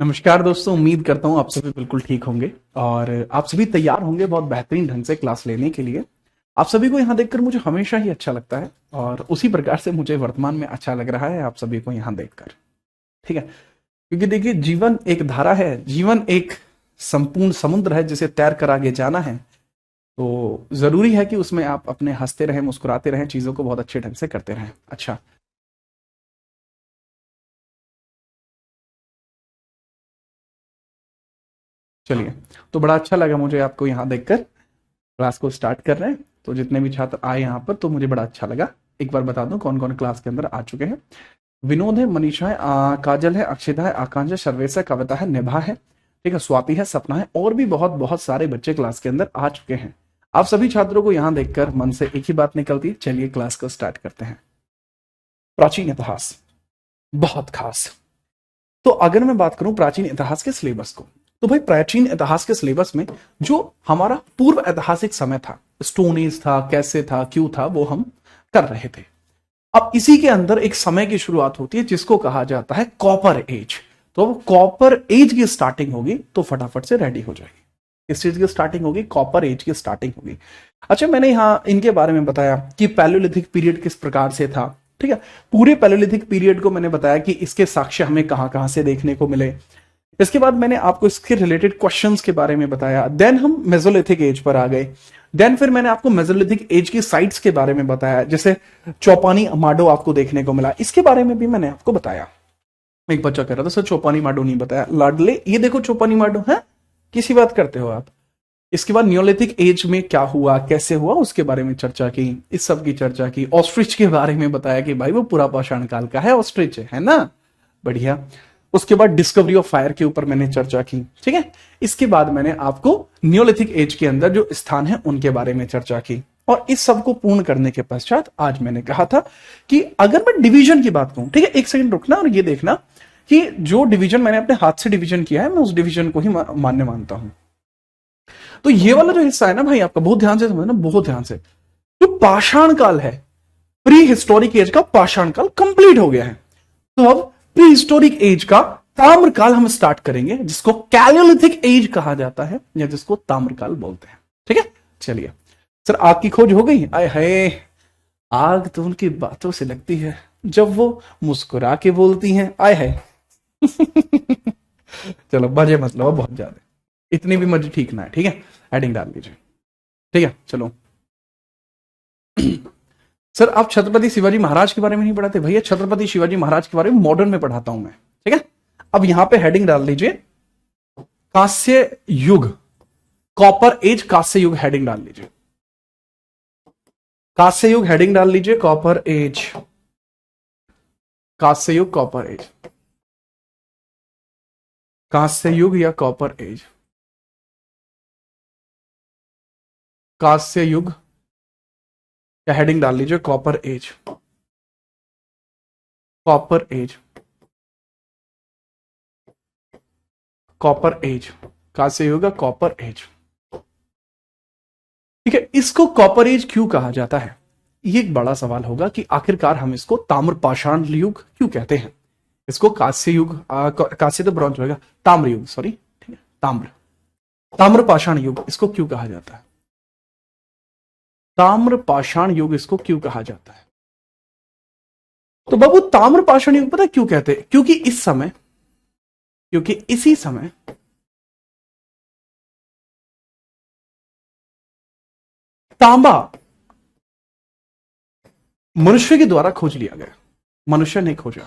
नमस्कार दोस्तों, उम्मीद करता हूँ आप सभी बिल्कुल ठीक होंगे और आप सभी तैयार होंगे बहुत बेहतरीन ढंग से क्लास लेने के लिए। आप सभी को यहाँ देखकर मुझे हमेशा ही अच्छा लगता है और उसी प्रकार से मुझे वर्तमान में अच्छा लग रहा है आप सभी को यहाँ देखकर। ठीक है, क्योंकि देखिए जीवन एक धारा है, जीवन एक संपूर्ण समुद्र है जिसे तैर कर आगे जाना है। तो जरूरी है कि उसमें आप अपने हंसते रहें, मुस्कुराते रहें, चीजों को बहुत अच्छे ढंग से करते रहें। अच्छा, चलिए, तो बड़ा अच्छा लगा मुझे आपको यहाँ देखकर। क्लास को स्टार्ट कर रहे हैं तो जितने भी छात्र आए यहाँ पर तो मुझे बड़ा अच्छा लगा। एक बार बता दूं कौन कौन क्लास के अंदर आ चुके हैं। विनोद है, मनीषा है, काजल है, अक्षिता है, आकांक्षा है, सर्वेश है, कविता है, निभा है, ठीक है, स्वाति है, सपना है और भी बहुत बहुत सारे बच्चे क्लास के अंदर आ चुके हैं। आप सभी छात्रों को यहाँ देखकर मन से एक ही बात निकलती है, चलिए क्लास को स्टार्ट करते हैं। प्राचीन इतिहास बहुत खास। तो अगर मैं बात करूं प्राचीन इतिहास के सिलेबस को, तो भाई प्राचीन इतिहास के सिलेबस में जो हमारा पूर्व ऐतिहासिक समय था, स्टोन एज था, कैसे था, क्यों था, वो हम कर रहे थे। अब इसी के अंदर एक समय की शुरुआत होती है जिसको कहा जाता है कॉपर एज। तो अब कॉपर एज की स्टार्टिंग होगी तो फटाफट से रेडी हो जाएगी। किस चीज की स्टार्टिंग होगी? कॉपर एज की स्टार्टिंग होगी। अच्छा, मैंने यहाँ इनके बारे में बताया कि पैलियोलिथिक पीरियड किस प्रकार से था। ठीक है, पूरे पैलियोलिथिक पीरियड को मैंने बताया कि इसके साक्ष्य हमें कहां कहां से देखने को मिले। इसके बाद मैंने आपको इसके रिलेटेड क्वेश्चंस के बारे में बताया। देन हम मेसोलिथिक एज पर आ गए। देन फिर मैंने आपको मेसोलिथिक एज की साइट्स के बारे में बताया, जैसे चौपानी माडो आपको देखने को मिला, इसके बारे में भी मैंने आपको बताया। एक बच्चा कह रहा था सर चौपानी माडो नहीं बताया। लाडले, ये देखो चौपानी माडो है, किसी बात करते हो आप। इसके बाद नियोलिथिक एज में क्या हुआ, कैसे हुआ, उसके बारे में चर्चा की, इस सब की चर्चा की। ऑस्ट्रिच के बारे में बताया कि भाई वो पूरा पाषाण काल का है, ऑस्ट्रिच है ना, बढ़िया। उसके बाद डिस्कवरी ऑफ फायर के ऊपर मैंने चर्चा की। ठीक है, इसके बाद मैंने आपको नियोलिथिक एज के अंदर जो स्थान है उनके बारे में चर्चा की। और इस सब को पूर्ण करने के पश्चात आज मैंने कहा था कि अगर मैं डिवीजन की बात कहूं, ठीक है, एक सेकंड रुकना और ये देखना कि जो डिवीजन मैंने अपने हाथ से डिवीजन किया है मैं उस डिवीजन को ही मान्य मानता हूं। तो ये वाला जो हिस्सा है ना भाई, आपका बहुत ध्यान से समझना, बहुत ध्यान से। जो पाषाण काल है, प्री हिस्टोरिक एज का पाषाण काल कंप्लीट हो गया है। तो अब प्री हिस्टोरिक एज का ताम्र काल हम स्टार्ट करेंगे, जिसको कैलियोलिथिक एज कहा जाता है या जिसको ताम्र काल बोलते हैं। ठीक है, चलिए। सर आग की खोज हो गई? आए हाय, आग तो उनकी बातों से लगती है जब वो मुस्कुरा के बोलती हैं। आए हाय चलो मजे मत लो बहुत ज्यादा, इतनी भी मजे ठीक ना है। ठीक है, हेडिंग डाल दीजिए। ठीक है, चलो। सर आप छत्रपति शिवाजी महाराज के बारे में नहीं पढ़ाते? भैया छत्रपति शिवाजी महाराज के बारे में मॉडर्न में पढ़ाता हूं मैं। ठीक है, अब यहां पे हेडिंग डाल दीजिए कांस्य युग, कॉपर एज कांस्य युग, हेडिंग डाल लीजिए। कांस्य युग हेडिंग डाल लीजिए, कॉपर एज, कांस्य युग, कॉपर एज, कांस्य युग या कॉपर एज, कांस्य युग या हेडिंग डाल लीजिए copper age, copper age, copper age, कांस्य युग, कॉपर एज। ठीक है, इसको कॉपर एज क्यों कहा जाता है? ये एक बड़ा सवाल होगा कि आखिरकार हम इसको ताम्र पाषाण युग क्यों कहते हैं। इसको कांस्य युग, कांस्य तो ब्रॉन्ज होगा, ताम्र युग, सॉरी, ठीक है, ताम्र, ताम्र पाषाण युग इसको क्यों कहा जाता है? ताम्र पाषाण युग इसको क्यों कहा जाता है? तो बाबू ताम्र पाषाण युग पता है क्यों कहते हैं? क्योंकि इस समय, क्योंकि इसी समय तांबा मनुष्य के द्वारा खोज लिया गया। मनुष्य ने खोजा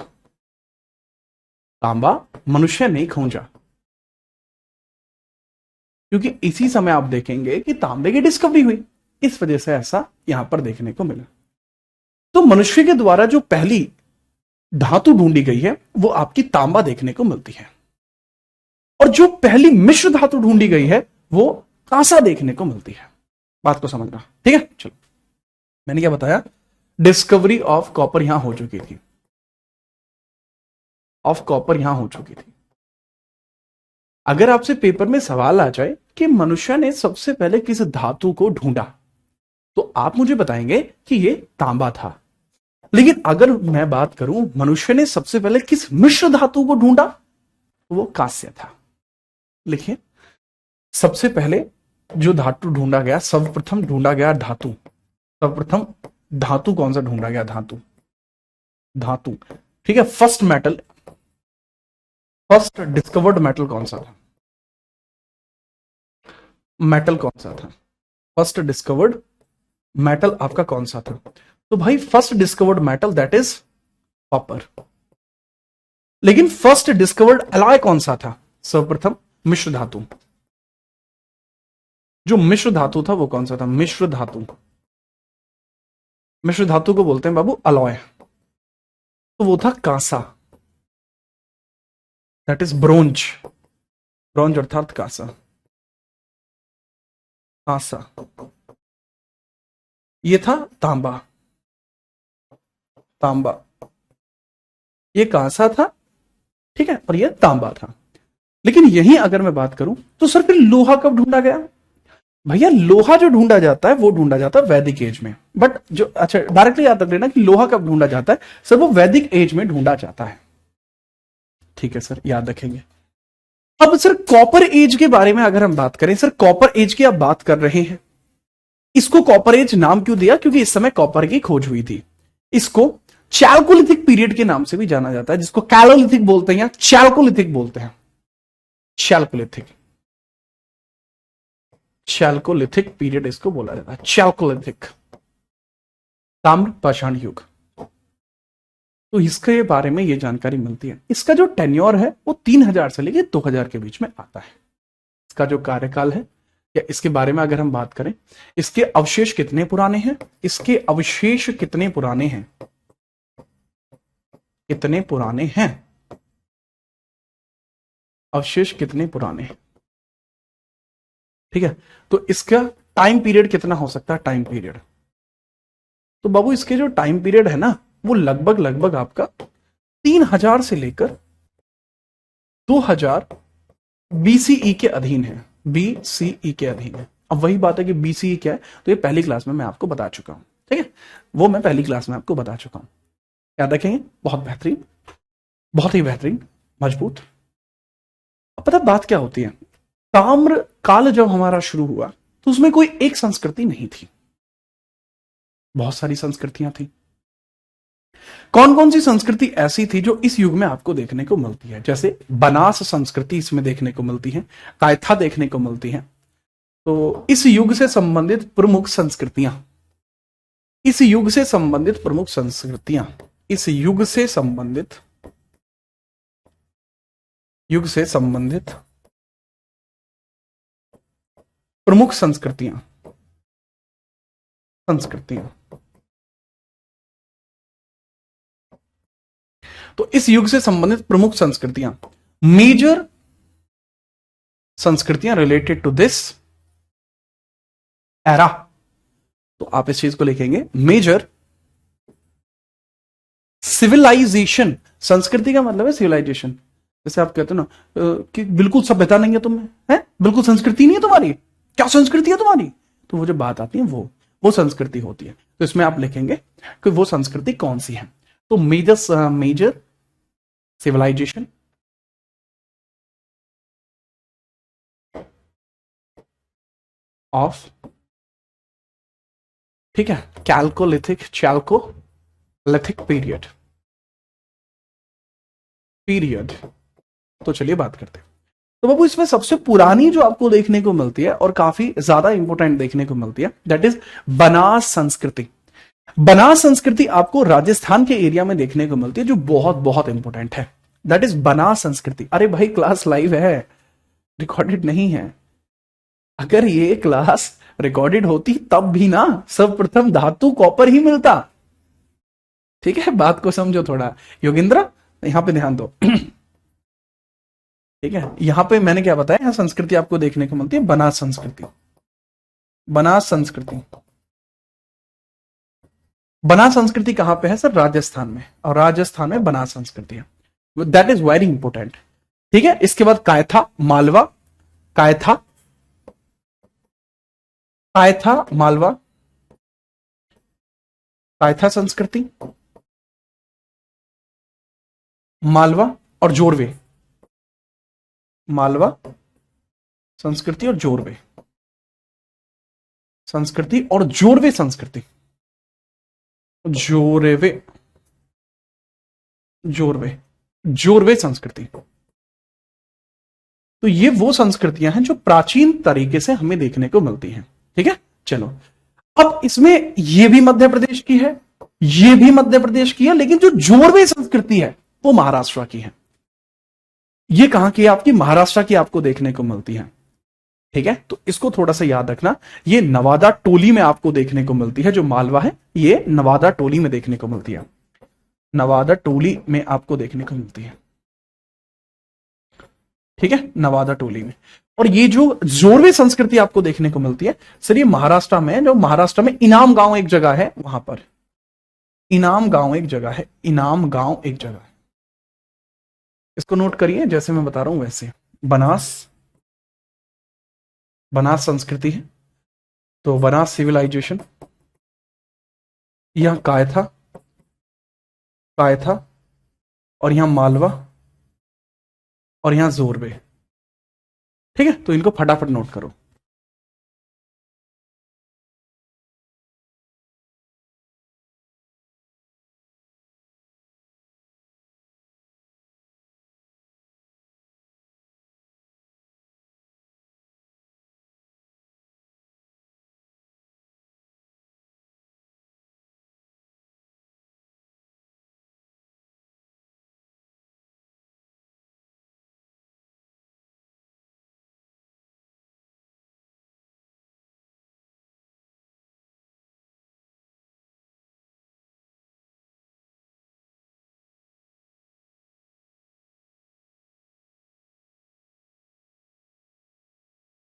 तांबा, मनुष्य ने खोजा, क्योंकि इसी समय आप देखेंगे कि तांबे की डिस्कवरी हुई, इस वजह से ऐसा यहां पर देखने को मिला। तो मनुष्य के द्वारा जो पहली धातु ढूंढी गई है वो आपकी तांबा देखने को मिलती है, और जो पहली मिश्र धातु ढूंढी गई है वो कांसा देखने को मिलती है। बात को समझना, ठीक है। चलो, मैंने क्या बताया? डिस्कवरी ऑफ कॉपर यहां हो चुकी थी, ऑफ कॉपर यहां हो चुकी थी। अगर आपसे पेपर में सवाल आ जाए कि मनुष्य ने सबसे पहले किस धातु को ढूंढा, तो आप मुझे बताएंगे कि ये तांबा था। लेकिन अगर मैं बात करूं मनुष्य ने सबसे पहले किस मिश्र धातु को ढूंढा, वो कांस्य था। लिखिए, सबसे पहले जो धातु ढूंढा गया, सर्वप्रथम ढूंढा गया धातु, सर्वप्रथम धातु कौन सा ढूंढा गया? धातु, धातु, ठीक है। First metal, first discovered metal कौन सा था? मेटल कौन सा था? फर्स्ट डिस्कवर्ड मेटल आपका कौन सा था? तो भाई first discovered metal that is copper. लेकिन फर्स्ट डिस्कवर्ड अलॉय कौन सा था? सर्वप्रथम मिश्र धातु। जो मिश्र धातु था वो कौन सा था? मिश्र धातु। मिश्र धातु को बोलते हैं बाबू अलॉय। तो वो था कांसा, दैट इज ब्रोंज। ब्रोंज अर्थात कांसा, कांसा। ये था तांबा, तांबा। ये कांसा था, ठीक है, और ये तांबा था। लेकिन यही अगर मैं बात करूं तो सर फिर लोहा कब ढूंढा गया? भैया लोहा जो ढूंढा जाता है वो ढूंढा जाता है वैदिक एज में। बट जो, अच्छा डायरेक्टली याद रख लेना कि लोहा कब ढूंढा जाता है सर, वो वैदिक एज में ढूंढा जाता है। ठीक है सर, याद रखेंगे। अब सर कॉपर एज के बारे में अगर हम बात करें, सर कॉपर एज की आप बात कर रहे हैं, इसको कॉपर एज नाम क्यों दिया? क्योंकि इस समय कॉपर की खोज हुई थी। इसको चैल्कोलिथिक पीरियड के नाम से भी जाना जाता है, जिसको कैलोलिथिक बोलते हैं या चैल्कोलिथिक बोलते हैं। चैल्कोलिथिक, चैल्कोलिथिक पीरियड इसको बोला जाता है, चैल्कोलिथिक, ताम्र पाषाण युग। तो इसके बारे में ये जानकारी मिलती है। इसका जो टेन्योर है वो 3000 से लेकर 2000 के बीच में आता है। इसका जो कार्यकाल है, या इसके बारे में अगर हम बात करें, इसके अवशेष कितने पुराने हैं? इसके अवशेष कितने पुराने हैं? कितने पुराने हैं? अवशेष कितने पुराने हैं? ठीक है, तो इसका टाइम पीरियड कितना हो सकता है? टाइम पीरियड, तो बाबू इसके जो टाइम पीरियड है ना, वो लगभग लगभग आपका 3000 से लेकर 2000 बीसीई के अधीन है। बीसीई के अधीन है। अब वही बात है कि बीसीई क्या है, तो ये पहली क्लास में मैं आपको बता चुका हूं, ठीक है, वो मैं पहली क्लास में आपको बता चुका हूं। याद रखेंगे, बहुत बेहतरीन, बहुत ही बेहतरीन, मजबूत। अब पता बात क्या होती है, ताम्र काल जब हमारा शुरू हुआ तो उसमें कोई एक संस्कृति नहीं थी, बहुत सारी संस्कृतियां थी। कौन कौन सी संस्कृति ऐसी थी जो इस युग में आपको देखने को मिलती है? जैसे बनास संस्कृति इसमें देखने को मिलती है, कायथा देखने को मिलती है। तो इस युग से संबंधित प्रमुख संस्कृतियां, इस युग से संबंधित प्रमुख संस्कृतियां, इस युग से संबंधित, युग से संबंधित प्रमुख संस्कृतियां, संस्कृतियां। तो इस युग से संबंधित प्रमुख संस्कृतियां, मेजर संस्कृतियां रिलेटेड टू दिस एरा। तो आप इस चीज को लिखेंगे, मेजर सिविलाइजेशन। संस्कृति का मतलब है सिविलाइजेशन। जैसे आप कहते हो ना कि बिल्कुल सभ्यता नहीं है तुम्हें, है बिल्कुल संस्कृति नहीं है तुम्हारी, क्या संस्कृति है तुम्हारी? तो वो जो बात आती है वो संस्कृति होती है। तो इसमें आप लिखेंगे कि वो संस्कृति कौन सी है। तो मेजर सिविलाइजेशन, ऑफ, ठीक है, चैल्कोलिथिक पीरियड, तो चलिए बात करते हैं। तो बाबू इसमें सबसे पुरानी जो आपको देखने को मिलती है और काफी ज्यादा इंपॉर्टेंट देखने को मिलती है, दैट इज बनास संस्कृति। बनास संस्कृति आपको राजस्थान के एरिया में देखने को मिलती है, जो बहुत बहुत इंपॉर्टेंट है। दैट इज बनास संस्कृति। अरे भाई क्लास लाइव है, रिकॉर्डेड नहीं है। अगर ये क्लास रिकॉर्डेड होती तब भी ना सर्वप्रथम धातु कॉपर ही मिलता। ठीक है, बात को समझो थोड़ा। योगेंद्र यहां पे ध्यान दो। ठीक है, यहां पे मैंने क्या बताया, यहां संस्कृति आपको देखने को मिलती है बनास संस्कृति। बनास संस्कृति, बनास संस्कृति कहां पे है सर? राजस्थान में, और राजस्थान में बनास संस्कृति है। That is very important. ठीक है, इसके बाद कायथा, मालवा, कायथा, कायथा, मालवा, कायथा संस्कृति, मालवा और जोड़वे। मालवा संस्कृति और जोरवे संस्कृति और जोरवे संस्कृति, जोरवे जोरवे जोरवे संस्कृति। तो ये वो संस्कृतियां हैं जो प्राचीन तरीके से हमें देखने को मिलती हैं। ठीक है, चलो अब इसमें ये भी मध्य प्रदेश की है, ये भी मध्य प्रदेश की है, लेकिन जो जोरवे संस्कृति है वो महाराष्ट्र की है। ये कहां की है आपकी? महाराष्ट्र की आपको देखने को मिलती है। ठीक है, तो इसको थोड़ा सा याद रखना, ये नवादा टोली में आपको देखने को मिलती है। जो मालवा है ये नवादा टोली में देखने को मिलती है, नवादा टोली में आपको देखने को मिलती है। ठीक है, नवादा टोली में। और ये जो जोरवे संस्कृति आपको देखने को मिलती है सर, ये महाराष्ट्र में, जो महाराष्ट्र में इनाम गांव एक जगह है, वहां पर इनाम गांव एक जगह है, इनाम गांव एक जगह है। इसको नोट करिए, जैसे मैं बता रहा हूं वैसे। बनास, बनास संस्कृति है तो बनास सिविलाइजेशन, यहां कायथा, कायथा, और यहां मालवा, और यहां जोरवे। ठीक है, तो इनको फटाफट नोट करो।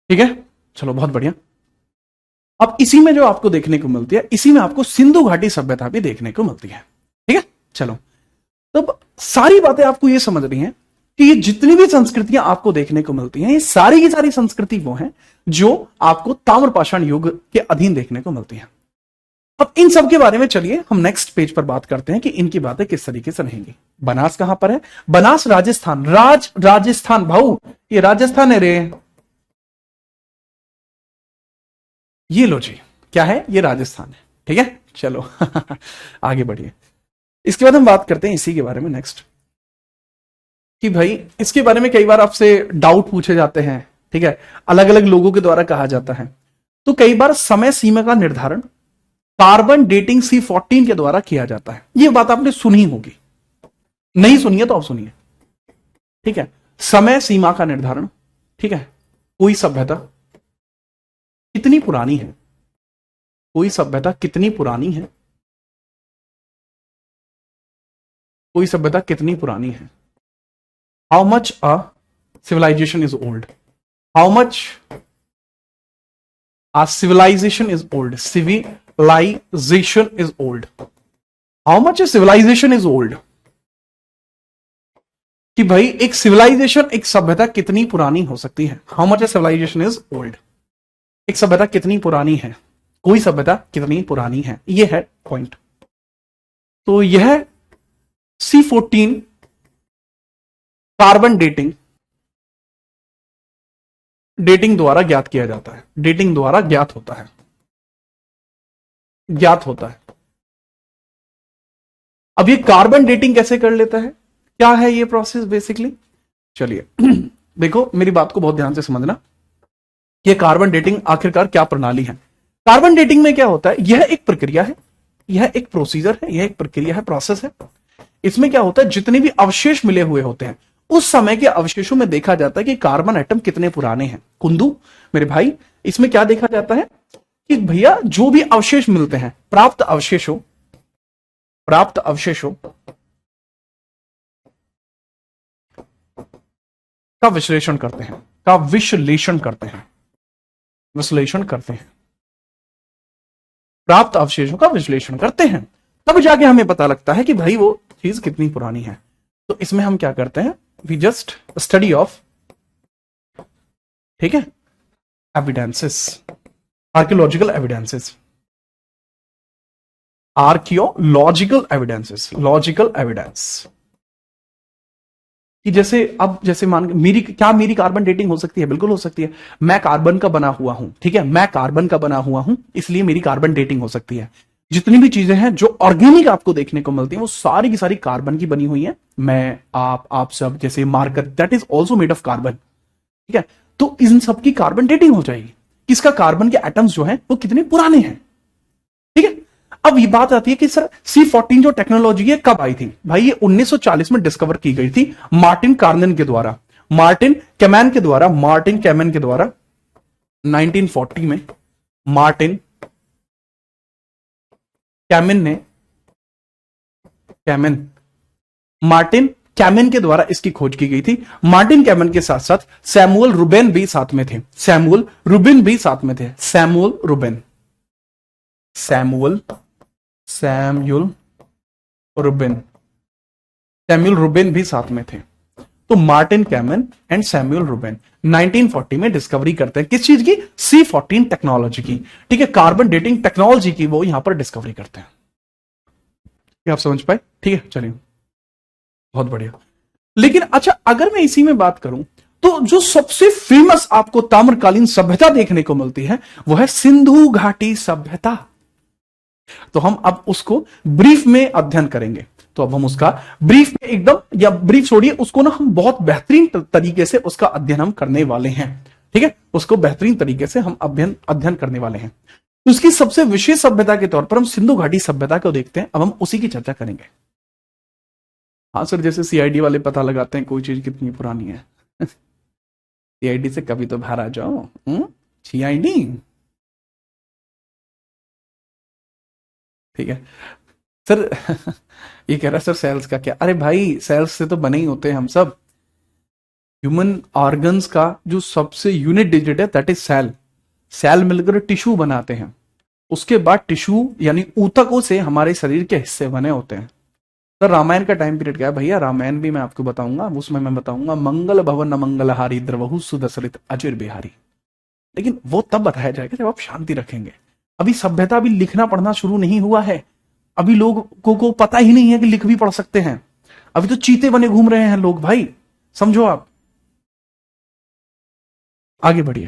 ठीक है, चलो बहुत बढ़िया। अब इसी में जो आपको देखने को मिलती है, इसी में आपको सिंधु घाटी सभ्यता भी देखने को मिलती है। ठीक है, चलो तब सारी बातें आपको ये समझनी है कि ये जितनी भी संस्कृतियां आपको देखने को मिलती हैं, ये सारी की सारी संस्कृति वो हैं जो आपको ताम्रपाषाण युग के अधीन देखने को मिलती हैं। अब इन सब के बारे में चलिए हम नेक्स्ट पेज पर बात करते हैं कि इनकी बातें किस तरीके से रहेंगी। बनास कहां पर है? बनास राजस्थान, राजस्थान भाऊ, ये राजस्थान है रे। ये लो जी, क्या है? ये राजस्थान है। ठीक है, चलो आगे बढ़िए। इसके बाद हम बात करते हैं इसी के बारे में नेक्स्ट, कि भाई इसके बारे में कई बार आपसे डाउट पूछे जाते हैं। ठीक है, अलग अलग लोगों के द्वारा कहा जाता है। तो कई बार समय सीमा का निर्धारण कार्बन डेटिंग C14 के द्वारा किया जाता है। ये बात आपने सुनी होगी, नहीं सुनिए तो आप सुनिए। ठीक है, समय सीमा का निर्धारण। ठीक है, कोई सभ्यता कितनी पुरानी है, कोई सभ्यता कितनी पुरानी है, कोई सभ्यता कितनी पुरानी है। How much a civilization is old, how much a civilization is old, civilization is old, how much a civilization is old, कि भाई एक सिविलाइजेशन, एक सभ्यता कितनी पुरानी हो सकती है। How much a civilization is old, एक सभ्यता कितनी पुरानी है, कोई सभ्यता कितनी पुरानी है, ये है पॉइंट। तो यह C14 कार्बन डेटिंग द्वारा ज्ञात किया जाता है, डेटिंग द्वारा ज्ञात होता है, ज्ञात होता है। अब ये कार्बन डेटिंग कैसे कर लेता है, क्या है ये प्रोसेस बेसिकली? चलिए देखो, मेरी बात को बहुत ध्यान से समझना। ये कार्बन डेटिंग आखिरकार क्या प्रणाली है? कार्बन डेटिंग में क्या होता है? यह एक प्रक्रिया है, यह एक प्रोसीजर है, यह एक प्रक्रिया है, प्रोसेस है। इसमें क्या होता है, जितने भी अवशेष मिले हुए होते हैं उस समय के अवशेषों में देखा जाता है कि कार्बन एटम कितने पुराने हैं। कुंदू मेरे भाई, इसमें क्या देखा जाता है कि भैया जो भी अवशेष मिलते हैं, प्राप्त अवशेषों का विश्लेषण करते हैं, प्राप्त अवशेषों का विश्लेषण करते हैं, तब जाके हमें पता लगता है कि भाई वो चीज कितनी पुरानी है। तो इसमें हम क्या करते हैं, वी जस्ट स्टडी ऑफ, ठीक है, evidences, archaeological evidences, logical evidence, कि जैसे अब जैसे मान मेरी कार्बन डेटिंग हो सकती है? बिल्कुल हो सकती है। मैं कार्बन का बना हुआ हूं, ठीक है, मैं कार्बन का बना हुआ हूं, इसलिए मेरी कार्बन डेटिंग हो सकती है। जितनी भी चीजें हैं जो ऑर्गेनिक आपको देखने को मिलती हैं वो सारी की सारी कार्बन की बनी हुई है। मैं, आप सब, जैसे marker, that is also made of carbon, ठीक है। तो इन सब की कार्बन डेटिंग हो जाएगी, किसका? कार्बन के एटम्स जो हैं वो कितने पुराने हैं, ठीक है। अब ये बात आती है कि सर C14 जो टेक्नोलॉजी है कब आई थी? भाई ये 1940 में डिस्कवर की गई थी मार्टिन कार्नन के द्वारा, मार्टिन कैमन के द्वारा 1940 में मार्टिन कैमन ने मार्टिन कैमन के द्वारा इसकी खोज की गई थी। मार्टिन कैमन के साथ साथ सैमुअल रूबेन भी साथ में थे। सैमुअल रूबिन भी साथ में थे। सैमुअल रूबिन भी साथ में थे। तो Martin Kamen and Samuel Ruben 1940 में डिस्कवरी करते हैं किस चीज की? C14 टेक्नोलॉजी की, ठीक है, कार्बन डेटिंग टेक्नोलॉजी की वो यहां पर डिस्कवरी करते हैं। क्या आप समझ पाए? ठीक है, चलिए, बहुत बढ़िया। लेकिन अच्छा, अगर मैं इसी में बात करूं तो जो सबसे फेमस आपको ताम्रकालीन सभ्यता देखने को मिलती है वो है सिंधु घाटी सभ्यता। तो हम अब उसको ब्रीफ में अध्ययन करेंगे। तो अब हम उसका ब्रीफ में एकदम, या ब्रीफ छोड़िए उसको ना, हम बहुत बेहतरीन तरीके से उसका अध्ययन हम करने वाले हैं, ठीक है, उसको बेहतरीन तरीके से हम अध्ययन करने वाले हैं। तो उसकी सबसे विशेष सभ्यता के तौर पर हम सिंधु घाटी सभ्यता को देखते हैं। अब हम उसी की चर्चा करेंगे। हाँ सर, जैसे CID वाले पता लगाते हैं कोई चीज कितनी पुरानी है। CID से कभी तो बाहर आ जाओ। CID, ठीक है सर। ये कह रहा है सर सेल्स का क्या? अरे भाई, सेल्स से तो बने ही होते हैं हम सब। ह्यूमन ऑर्गन्स का जो सबसे यूनिट डिजिट है दैट इज सेल। सेल मिलकर टिश्यू बनाते हैं, उसके बाद टिश्यू यानी ऊतकों से हमारे शरीर के हिस्से बने होते हैं। सर रामायण का टाइम पीरियड क्या है भैया? रामायण भी मैं आपको बताऊंगा, उसमें मैं बताऊंगा मंगल भवन मंगलहारी द्रवहु सुदसरित अचिर बिहारी। लेकिन वो तब बताया जाएगा जब आप शांति रखेंगे। अभी सभ्यता, अभी लिखना पढ़ना शुरू नहीं हुआ है। अभी लोगों को पता ही नहीं है कि लिख भी पढ़ सकते हैं। अभी तो चीते बने घूम रहे हैं लोग भाई, समझो आप। आगे बढ़िए।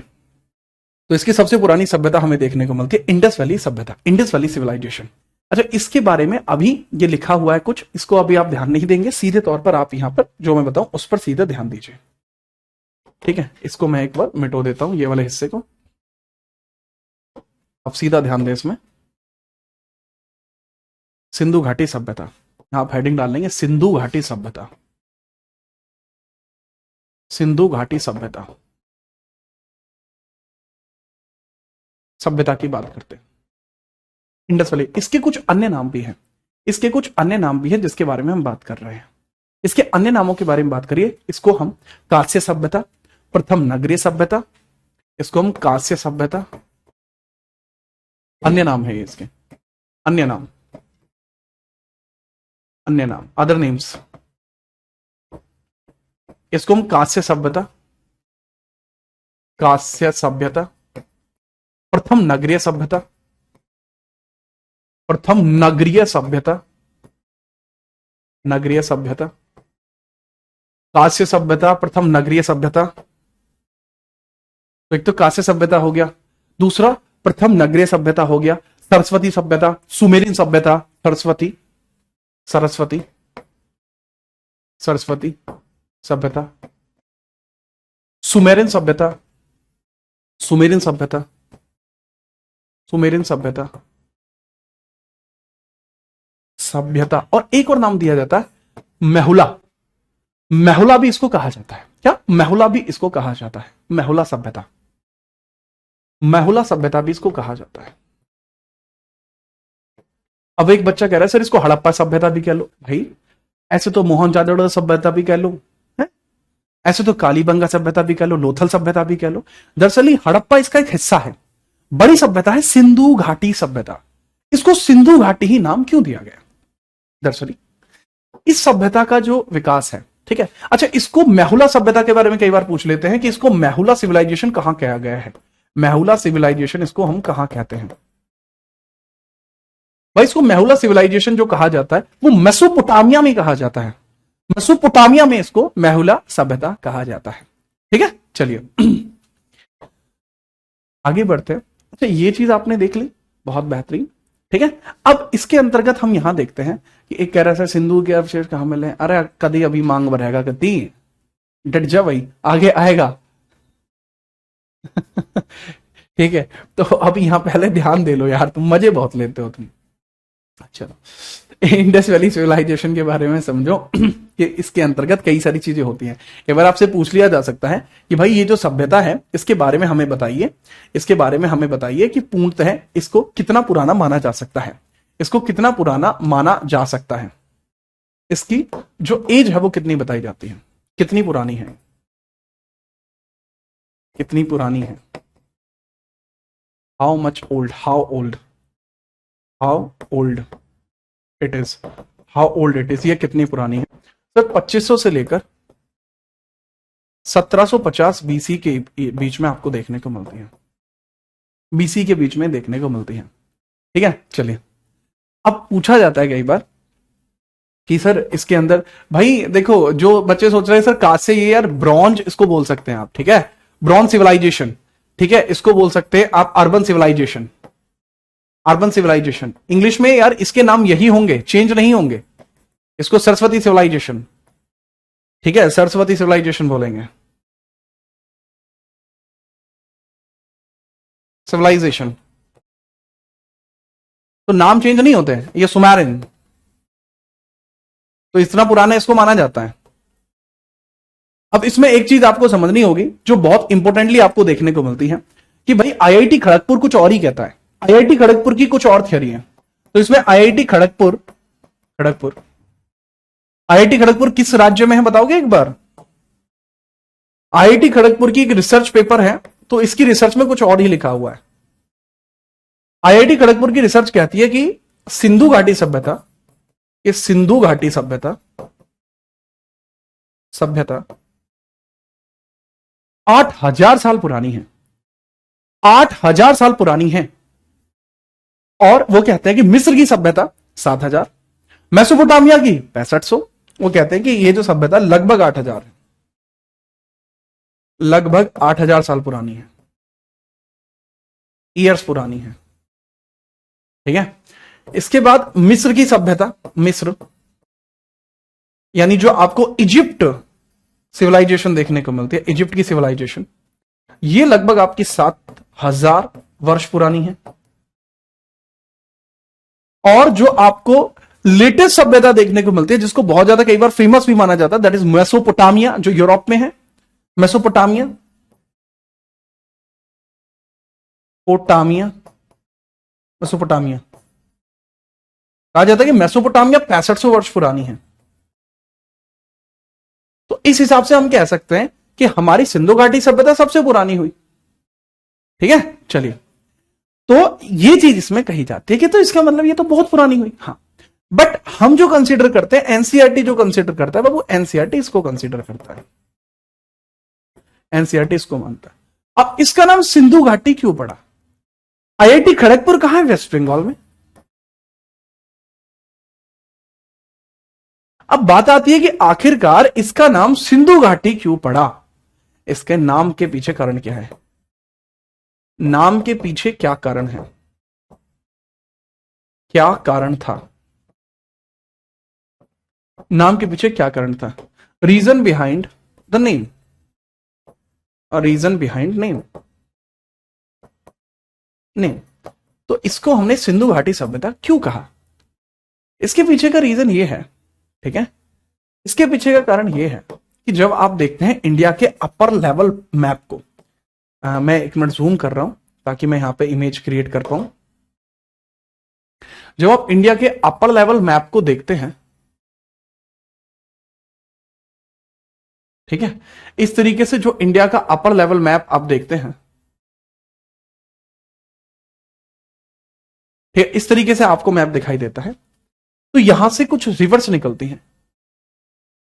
तो इसकी सबसे पुरानी सभ्यता हमें देखने को मिलती है इंडस वैली सभ्यता, इंडस वैली सिविलाइजेशन। अच्छा, इसके बारे में अभी ये लिखा हुआ है कुछ, इसको अभी आप ध्यान नहीं देंगे, सीधे तौर पर आप यहां पर जो मैं बताऊं उस पर सीधे ध्यान दीजिए, ठीक है। इसको मैं एक बार मिटो देता हूं, ये वाले हिस्से को, अब सीधा ध्यान दें इसमें। सिंधु घाटी सभ्यता, आप हेडिंग डाल लेंगे सिंधु घाटी सभ्यता, सिंधु घाटी सभ्यता। सभ्यता की बात करते हैं इंडस वैली। इसके कुछ अन्य नाम भी हैं, इसके कुछ अन्य नाम भी हैं जिसके बारे में हम बात कर रहे हैं। इसके अन्य नामों के बारे में बात करिए। इसको हम कांस्य सभ्यता, प्रथम नगरीय सभ्यता, इसको हम कांस्य सभ्यता, अन्य नाम है ये इसके, अन्य नाम, अदर नेम्स। इसको हम कांस्य सभ्यता, कांस्य सभ्यता, प्रथम नगरीय सभ्यता, प्रथम नगरीय सभ्यता, नगरीय सभ्यता, कांस्य सभ्यता, प्रथम नगरीय सभ्यता। तो एक तो कांस्य सभ्यता हो गया, दूसरा प्रथम नगरीय सभ्यता हो गया, सरस्वती सभ्यता, सुमेरियन सभ्यता, सरस्वती सभ्यता, सुमेरियन सभ्यता, सुमेरियन सभ्यता, सुमेरियन सभ्यता, और एक और नाम दिया जाता है मेहुला। मेहुला भी इसको कहा जाता है। क्या? मेहुला भी इसको कहा जाता है, मेहुला सभ्यता, मेहुला सभ्यता भी इसको कहा जाता है। अब एक बच्चा कह रहा है सर इसको हड़प्पा सभ्यता भी कह लो। भाई ऐसे तो मोहनजोदड़ो सभ्यता भी कह लो, है? ऐसे तो कालीबंगा सभ्यता भी कह लो, लोथल सभ्यता भी कह लो। दरअसल हड़प्पा इसका एक हिस्सा है, बड़ी सभ्यता है सिंधु घाटी सभ्यता। इसको सिंधु घाटी ही नाम क्यों दिया गया? दरअसल इस सभ्यता का जो विकास है, ठीक है। अच्छा, इसको मेहुला सभ्यता के बारे में कई बार पूछ लेते हैं कि इसको मेहुला सिविलाइजेशन कहां कहा गया है। मेहुला सिविलाइजेशन इसको हम कहां कहते हैं? भाई इसको मेहुला सिविलाइजेशन जो कहा जाता है वो मेसोपोटामिया में कहा जाता है। मेसोपोटामिया में इसको मेहुला सभ्यता कहा जाता है। ठीक है, चलिए आगे बढ़ते हैं। अच्छा, ये चीज आपने देख ली, बहुत बेहतरीन। ठीक है, अब इसके अंतर्गत हम यहां देखते हैं कि एक कह रहा है सिंधु के अवशेष कहां मिले। अरे कदी अभी मांग बढ़ेगा, कदी डट जा भाई, आगे आएगा। ठीक है, तो अब यहां पहले ध्यान दे लो यार, तुम मजे बहुत लेते हो तुम। चलो इंडस वैली सिविलाइजेशन के बारे में समझो कि इसके अंतर्गत कई सारी चीजें होती हैं। एक बार आपसे पूछ लिया जा सकता है कि भाई ये जो सभ्यता है इसके बारे में हमें बताइए, इसके बारे में हमें बताइए कि पूर्णतः इसको कितना पुराना माना जा सकता है, इसको कितना पुराना माना जा सकता है, इसकी जो एज है वो कितनी बताई जाती है, कितनी पुरानी है, कितनी पुरानी है। How much old, how old, how old it is, how old it is, ये कितनी पुरानी है। सर 2500 से लेकर 1750 बीसी के बीच में आपको देखने को मिलती है, बीसी के बीच में देखने को मिलती है। ठीक है, चलिए अब पूछा जाता है कई बार कि सर इसके अंदर, भाई देखो जो बच्चे सोच रहे हैं सर काश से ये यार ब्रॉन्ज इसको बोल सकते हैं आप। ठीक है, ब्रॉन्ज सिविलाइजेशन, ठीक है, इसको बोल सकते हैं आप urban civilization, urban civilization. English में यार इसके नाम यही होंगे, चेंज नहीं होंगे। इसको सरस्वती सिविलाइजेशन, ठीक है, सरस्वती सिविलाइजेशन बोलेंगे, सिविलाइजेशन। तो नाम चेंज नहीं होते। ये सुमेरियन, तो इतना पुराना इसको माना जाता है। अब इसमें एक चीज आपको समझनी होगी जो बहुत इंपॉर्टेंटली आपको देखने को मिलती है कि भाई आईआईटी खड़गपुर कुछ और ही कहता है, आईआईटी खड़गपुर की कुछ और थियरी है। तो इसमें आईआईटी खड़गपुर, खड़गपुर, आईआईटी खड़गपुर किस राज्य में है बताओगे एक बार। आईआईटी खड़गपुर की एक रिसर्च पेपर है, तो इसकी रिसर्च में कुछ और ही लिखा हुआ है। आईआईटी खड़गपुर की रिसर्च कहती है कि सिंधु घाटी सभ्यता, इस सिंधु घाटी सभ्यता, सभ्यता 8000 साल पुरानी है, 8000 साल पुरानी है। और वो कहते हैं कि मिस्र की सभ्यता 7000, मेसोपोटामिया की 6500। वो कहते हैं कि ये जो सभ्यता लगभग 8000 है, लगभग 8000 साल पुरानी है, ईयर्स पुरानी है। ठीक है, इसके बाद मिस्र की सभ्यता, मिस्र यानी जो आपको इजिप्ट सिविलाइजेशन देखने को मिलती है, इजिप्ट की सिविलाइजेशन, ये लगभग आपकी 7000 वर्ष पुरानी है। और जो आपको लेटेस्ट सभ्यता देखने को मिलती है जिसको बहुत ज्यादा कई बार फेमस भी माना जाता है, दैट इज मेसोपोटामिया, जो यूरोप में है। मेसोपोटामिया, पोटामिया, मेसोपोटामिया कहा जाता है कि मेसोपोटामिया 6500 वर्ष पुरानी है। तो इस हिसाब से हम कह सकते हैं कि हमारी सिंधु घाटी सभ्यता सबसे पुरानी हुई। ठीक है, चलिए, तो ये चीज इसमें कही जाती है कि तो इसका मतलब ये तो बहुत पुरानी हुई। हाँ, बट हम जो कंसीडर करते हैं, एनसीईआरटी जो कंसीडर करता है, वो एनसीईआरटी इसको कंसीडर करता है, एनसीईआरटी इसको मानता है। अब इसका नाम सिंधु घाटी क्यों पड़ा? आईआईटी खड़गपुर कहां है? वेस्ट बंगाल में। अब बात आती है कि आखिरकार इसका नाम सिंधु घाटी क्यों पड़ा? इसके नाम के पीछे कारण क्या है? नाम के पीछे क्या कारण है? क्या कारण था? नाम के पीछे क्या कारण था? Reason behind the name, reason behind name, name. तो इसको हमने सिंधु घाटी सभ्यता क्यों कहा? इसके पीछे का रीजन ये है, ठीक है, इसके पीछे का कारण ये है कि जब आप देखते हैं इंडिया के अपर लेवल मैप को, मैं एक मिनट जूम कर रहा हूं ताकि मैं यहां पे इमेज क्रिएट कर पाऊं। जब आप इंडिया के अपर लेवल मैप को देखते हैं, ठीक है, इस तरीके से जो इंडिया का अपर लेवल मैप आप देखते हैं, ठीक है, इस तरीके से आपको मैप दिखाई देता है। तो यहां से कुछ रिवर्स निकलती हैं,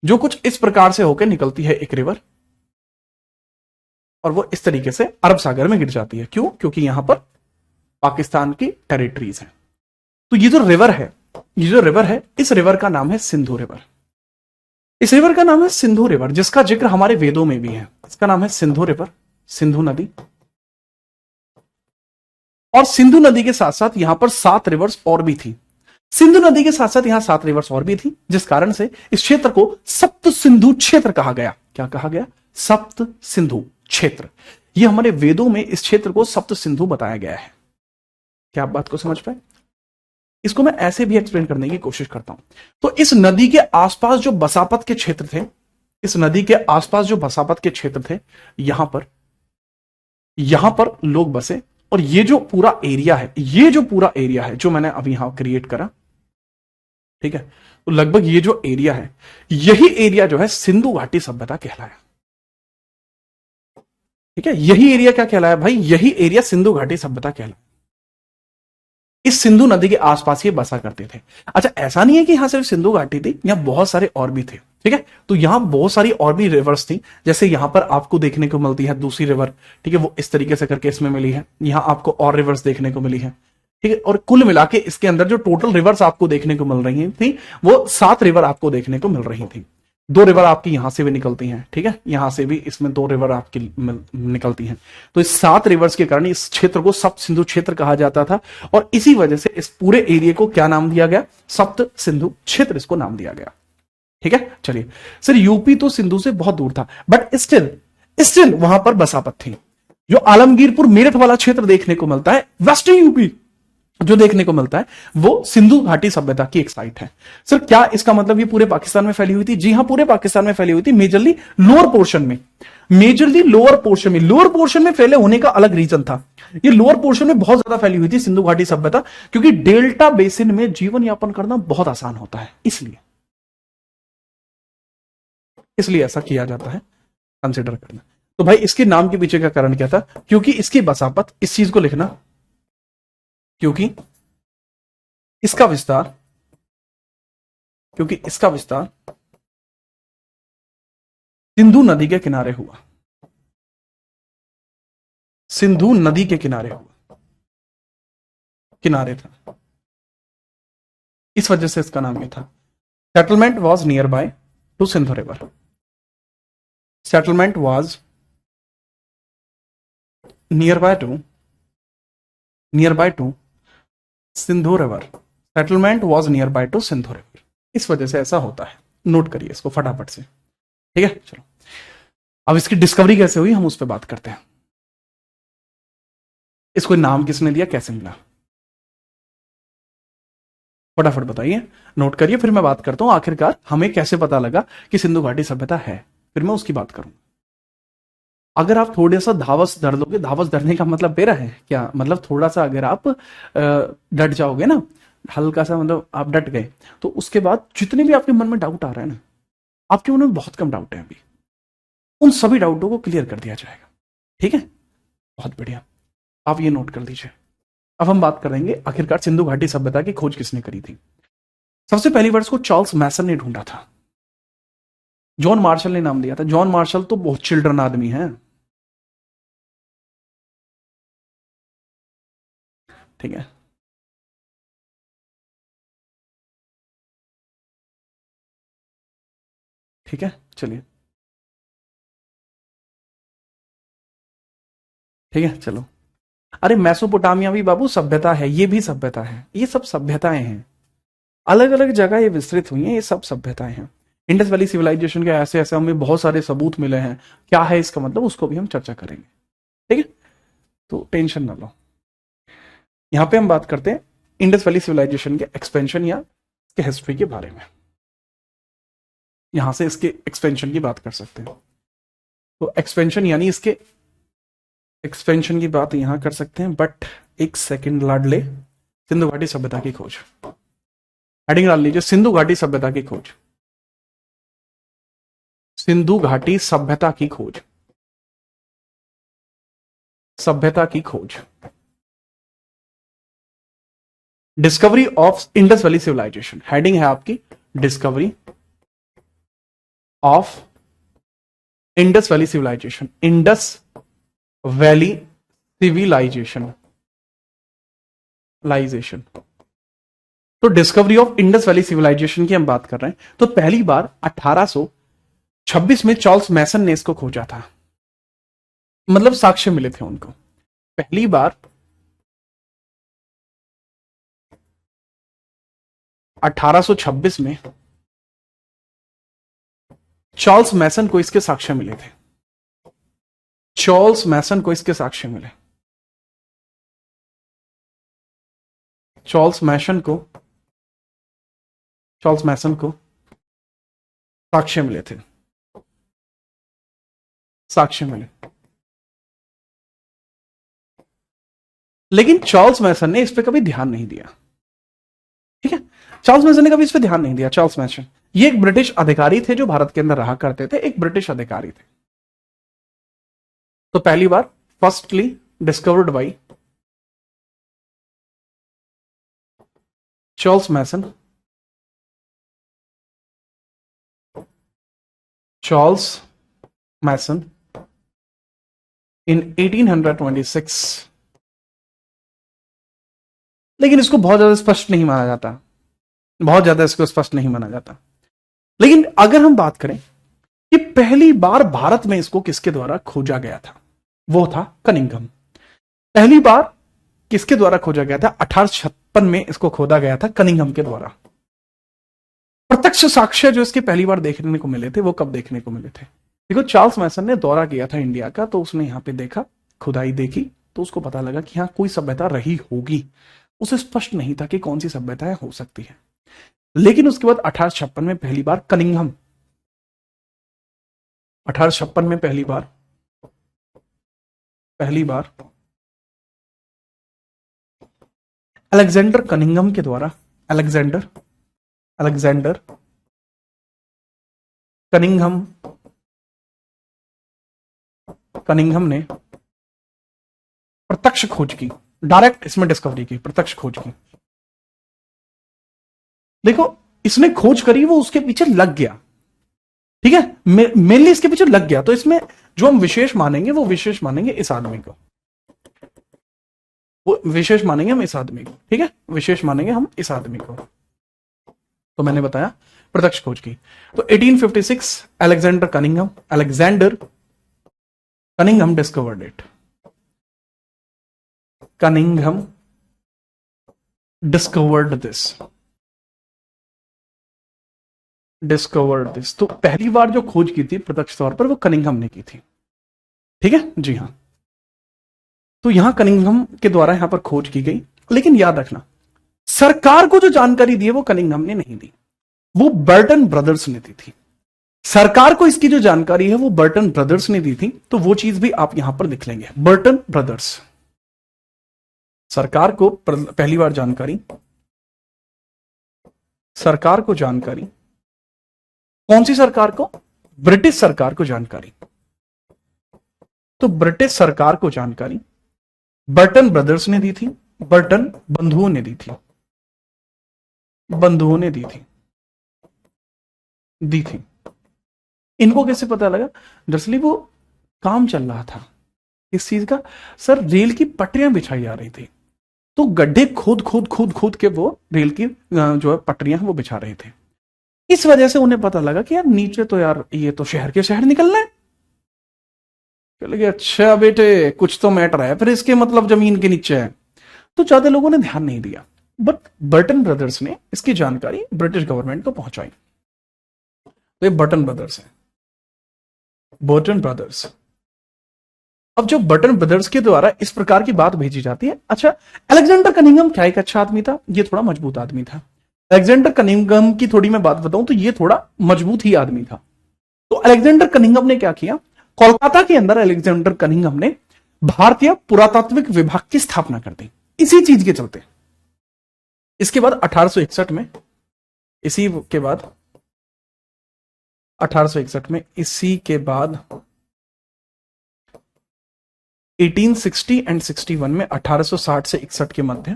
जो कुछ इस प्रकार से होकर निकलती है एक रिवर, और वो इस तरीके से अरब सागर में गिर जाती है। क्यों? क्योंकि यहां पर पाकिस्तान की टेरिटरीज हैं। तो ये जो रिवर है, ये जो रिवर है, इस रिवर का नाम है सिंधु रिवर। इस रिवर का नाम है सिंधु रिवर, जिसका जिक्र हमारे वेदों में भी है। इसका नाम है सिंधु रिवर, सिंधु नदी। और सिंधु नदी के साथ साथ यहां पर 7 रिवर्स और भी थी। सिंधु नदी के साथ साथ यहां 7 रिवर्स और भी थी, जिस कारण से इस क्षेत्र को सप्त सिंधु क्षेत्र कहा गया। क्या कहा गया? सप्त सिंधु क्षेत्र। यह हमारे वेदों में इस क्षेत्र को सप्त सिंधु बताया गया है। क्या आप बात को समझ पाए? इसको मैं ऐसे भी एक्सप्लेन करने की कोशिश करता हूं। तो इस नदी के आसपास जो बसापत के क्षेत्र थे, इस नदी के आसपास जो बसापत के क्षेत्र थे, यहां पर लोग बसे। और ये जो पूरा एरिया है, ये जो पूरा एरिया है जो मैंने अभी यहां क्रिएट करा, ठीक है, तो लगभग ये जो एरिया है, यही एरिया जो है सिंधु घाटी सभ्यता कहलाया। ठीक है, यही एरिया क्या कहलाया भाई? यही एरिया सिंधु घाटी सभ्यता कहलाया। इस सिंधु नदी के आसपास ये बसा करते थे। अच्छा, ऐसा नहीं है कि यहां सिर्फ सिंधु घाटी थी, यहां बहुत सारे और भी थे। ठीक है, तो यहां बहुत सारी और भी रिवर्स थी। जैसे यहां पर आपको देखने को मिलती है दूसरी रिवर, ठीक है, वो इस तरीके से करके इसमें मिली है। यहां आपको और रिवर्स देखने को मिली है। ठीक है, और कुल मिला के इसके अंदर जो टोटल रिवर्स आपको देखने को मिल रही थी, वो 7 रिवर आपको देखने को मिल रही थी। 2 रिवर आपकी यहां से भी निकलती हैं। ठीक है, यहां से भी इसमें 2 रिवर आपकी निकलती हैं। तो इस 7 रिवर्स के कारण इस क्षेत्र को सप्त सिंधु क्षेत्र कहा जाता था। और इसी वजह से इस पूरे एरिया को क्या नाम दिया गया? सप्त सिंधु क्षेत्र इसको नाम दिया गया। ठीक है, चलिए सर, यूपी तो सिंधु से बहुत दूर था, बट स्टिल वहां पर बसापत थी। जो आलमगीरपुर मेरठ वाला क्षेत्र देखने को मिलता है, वेस्टर्न यूपी जो देखने को मिलता है, वो सिंधु घाटी सभ्यता की एक साइट है। सर, क्या इसका मतलब ये पूरे पाकिस्तान में फैली हुई थी? जी हां, पूरे पाकिस्तान में फैली हुई थी, मेजरली लोअर पोर्शन में। मेजरली लोअर पोर्शन में फैले होने का अलग रीजन था। ये लोअर पोर्शन में बहुत ज्यादा फैली हुई थी सिंधु घाटी सभ्यता, क्योंकि डेल्टा बेसिन में जीवन यापन करना बहुत आसान होता है, इसलिए ऐसा किया जाता है, कंसिडर करना। तो भाई, इसके नाम के पीछे का कारण क्या था? क्योंकि इसकी बसापत, इस चीज को लिखना, क्योंकि इसका विस्तार सिंधु नदी के किनारे हुआ। सिंधु नदी के किनारे था, इस वजह से इसका नाम यह था। Settlement was near by two Sindhu river. Settlement was near by two Sindhu river. Settlement was near by two Sindhu river. इस वजह से ऐसा होता है। नोट करिए इसको फटाफट से। ठीक है, चलो अब इसकी डिस्कवरी कैसे हुई, हम उस पर बात करते हैं। इसको नाम किसने दिया, कैसे मिला? फटाफट बताइए, नोट करिए, फिर मैं बात करता हूं आखिरकार हमें कैसे पता लगा कि सिंधु घाटी सभ्यता है, फिर मैं उसकी बात करूं। अगर आप थोड़ा सा धावस धर लोगे, धावस धरने का मतलब मेरा है क्या, मतलब थोड़ा सा अगर आप डट जाओगे ना, हल्का सा, मतलब आप डट गए, तो उसके बाद जितने भी आपके मन में डाउट आ रहा है ना, आपके मन में बहुत कम डाउट है अभी, उन सभी डाउटों को क्लियर कर दिया जाएगा। ठीक है, बहुत बढ़िया, आप ये नोट कर लीजिए। अब हम बात करेंगे आखिरकार सिंधु घाटी सभ्यता की खोज किसने करी थी। सबसे पहली वर्ष को चार्ल्स मैसन ने ढूंढा था। जॉन मार्शल ने नाम दिया था। जॉन मार्शल तो बहुत चिल्ड्रन आदमी है। ठीक है, ठीक है, चलिए, ठीक है, चलो। अरे मेसोपोटामिया भी बाबू सभ्यता है, ये भी सभ्यता है, ये सब सभ्यताएं हैं, अलग अलग जगह ये विस्तृत हुई हैं, ये सब सभ्यताएं हैं। इंडस वैली सिविलाइजेशन के ऐसे ऐसे हमें बहुत सारे सबूत मिले हैं। क्या है इसका मतलब, उसको भी हम चर्चा करेंगे। ठीक है, तो टेंशन ना लो। यहां पे हम बात करते हैं इंडस वैली सिविलाइजेशन के एक्सपेंशन या इसके हिस्ट्री के बारे में। यहां से इसके एक्सपेंशन की बात कर सकते हैं। तो एक्सपेंशन यानी इसके एक्सपेंशन की बात यहां कर सकते हैं, बट एक सेकंड लाडले। सिंधु घाटी सभ्यता की खोज, हेडिंग डाल लीजिए, सिंधु घाटी सभ्यता की खोज। सिंधु घाटी सभ्यता की खोज, सभ्यता की खोज। Discovery of Indus Valley civilization, heading है आपकी discovery of Indus Valley civilization. Indus Valley civilization, तो discovery of Indus Valley civilization की हम बात कर रहे हैं। तो पहली बार 1826 में चार्ल्स मैसन ने इसको खोजा था, मतलब साक्ष्य मिले थे उनको। पहली बार 1826 में चार्ल्स मैसन को इसके साक्ष्य मिले थे। चार्ल्स मैसन को इसके साक्ष्य मिले। चार्ल्स मैसन को साक्ष्य मिले थे। साक्ष्य मिले, लेकिन चार्ल्स मैसन ने इस पे कभी ध्यान नहीं दिया। ठीक है, चार्ल्स मैसन ने कभी इस पे ध्यान नहीं दिया। चार्ल्स मैसन ये एक ब्रिटिश अधिकारी थे जो भारत के अंदर रहा करते थे, एक ब्रिटिश अधिकारी थे। तो पहली बार firstly discovered by Charles Masson. Charles Masson in 1826। लेकिन इसको बहुत ज्यादा स्पष्ट नहीं माना जाता, बहुत ज्यादा इसको स्पष्ट नहीं माना जाता। लेकिन अगर हम बात करें कि पहली बार भारत में इसको किसके द्वारा खोजा गया था, वो था कनिंघम। पहली बार किसके द्वारा खोजा गया था? 1856 में इसको खोदा गया था कनिंघम के द्वारा। प्रत्यक्ष साक्ष्य जो इसके पहली बार देखने को मिले थे वो कब देखने को मिले थे? देखो, चार्ल्स मैसन ने दौरा किया था इंडिया का, तो उसने यहां पे देखा, खुदाई देखी, तो उसको पता लगा कि हाँ कोई सभ्यता रही होगी। उसे स्पष्ट नहीं था कि कौन सी सभ्यताएं हो सकती है। लेकिन उसके बाद 1856 में पहली बार कनिंघम, 1856 में पहली बार अलेक्जेंडर कनिंघम के द्वारा, अलेक्जेंडर कनिंघम ने प्रत्यक्ष खोज की, डायरेक्ट इसमें डिस्कवरी की, प्रत्यक्ष खोज की। देखो, इसने खोज करी, वो उसके पीछे लग गया। ठीक है, मेनली इसके पीछे लग गया। तो इसमें जो हम विशेष मानेंगे वो विशेष मानेंगे इस आदमी को, वो विशेष मानेंगे हम इस आदमी को। ठीक है, विशेष मानेंगे हम इस आदमी को। तो मैंने बताया प्रत्यक्ष खोज की। तो 1856 Alexander Cunningham discovered it. Cunningham discovered this. तो पहली बार जो खोज की थी प्रत्यक्ष तौर पर वो कनिंघम ने की थी। ठीक है जी हाँ। तो यहां कनिंघम के द्वारा यहां पर खोज की गई। लेकिन याद रखना, सरकार को जो जानकारी दी है वो कनिंघम ने नहीं दी, वो बर्टन ब्रदर्स ने दी थी। सरकार को इसकी जो जानकारी है वो बर्टन ब्रदर्स ने दी थी। तो वो चीज भी आप यहां पर लिख लेंगे, बर्टन ब्रदर्स। सरकार को पहली बार जानकारी, सरकार को जानकारी, कौन सी सरकार को? ब्रिटिश सरकार को जानकारी। तो ब्रिटिश सरकार को जानकारी बर्टन ब्रदर्स ने दी थी, बर्टन बंधुओं ने दी थी, दी थी। इनको कैसे पता लगा? दरअसल वो काम चल रहा था इस चीज का, सर रेल की पटरियां बिछाई जा रही थी, तो गड्ढे खोद के वो रेल की जो है पटरियां वो बिछा रहे थे। इस वजह से उन्हें पता लगा कि यार नीचे तो यार ये तो शहर के शहर निकलना है। चले गए, अच्छा बेटे कुछ तो मैटर है, फिर इसके मतलब जमीन के नीचे है। तो ज्यादा लोगों ने ध्यान नहीं दिया, बट बर्टन ब्रदर्स ने इसकी जानकारी ब्रिटिश गवर्नमेंट को पहुंचाई। तो ये बर्टन ब्रदर्स है, बर्टन ब्रदर्स। अब जो बर्टन ब्रदर्स के द्वारा इस प्रकार की बात भेजी जाती है। अच्छा, अलेक्जेंडर कनिंघम क्या एक अच्छा आदमी था? ये थोड़ा मजबूत आदमी था। अलेक्जेंडर कनिंघम की थोड़ी मैं बात बताऊं तो ये थोड़ा मजबूत ही आदमी था। तो अलेक्जेंडर कनिंघम ने क्या किया? कोलकाता के अंदर अलेक्जेंडर कनिंघम ने भारतीय पुरातात्विक विभाग की स्थापना कर दी, इसी चीज के चलते। इसके बाद 1861 में, इसी के बाद 1861 में, इसी के बाद 1860 एंड 61 में, 1860 से 61 के मध्य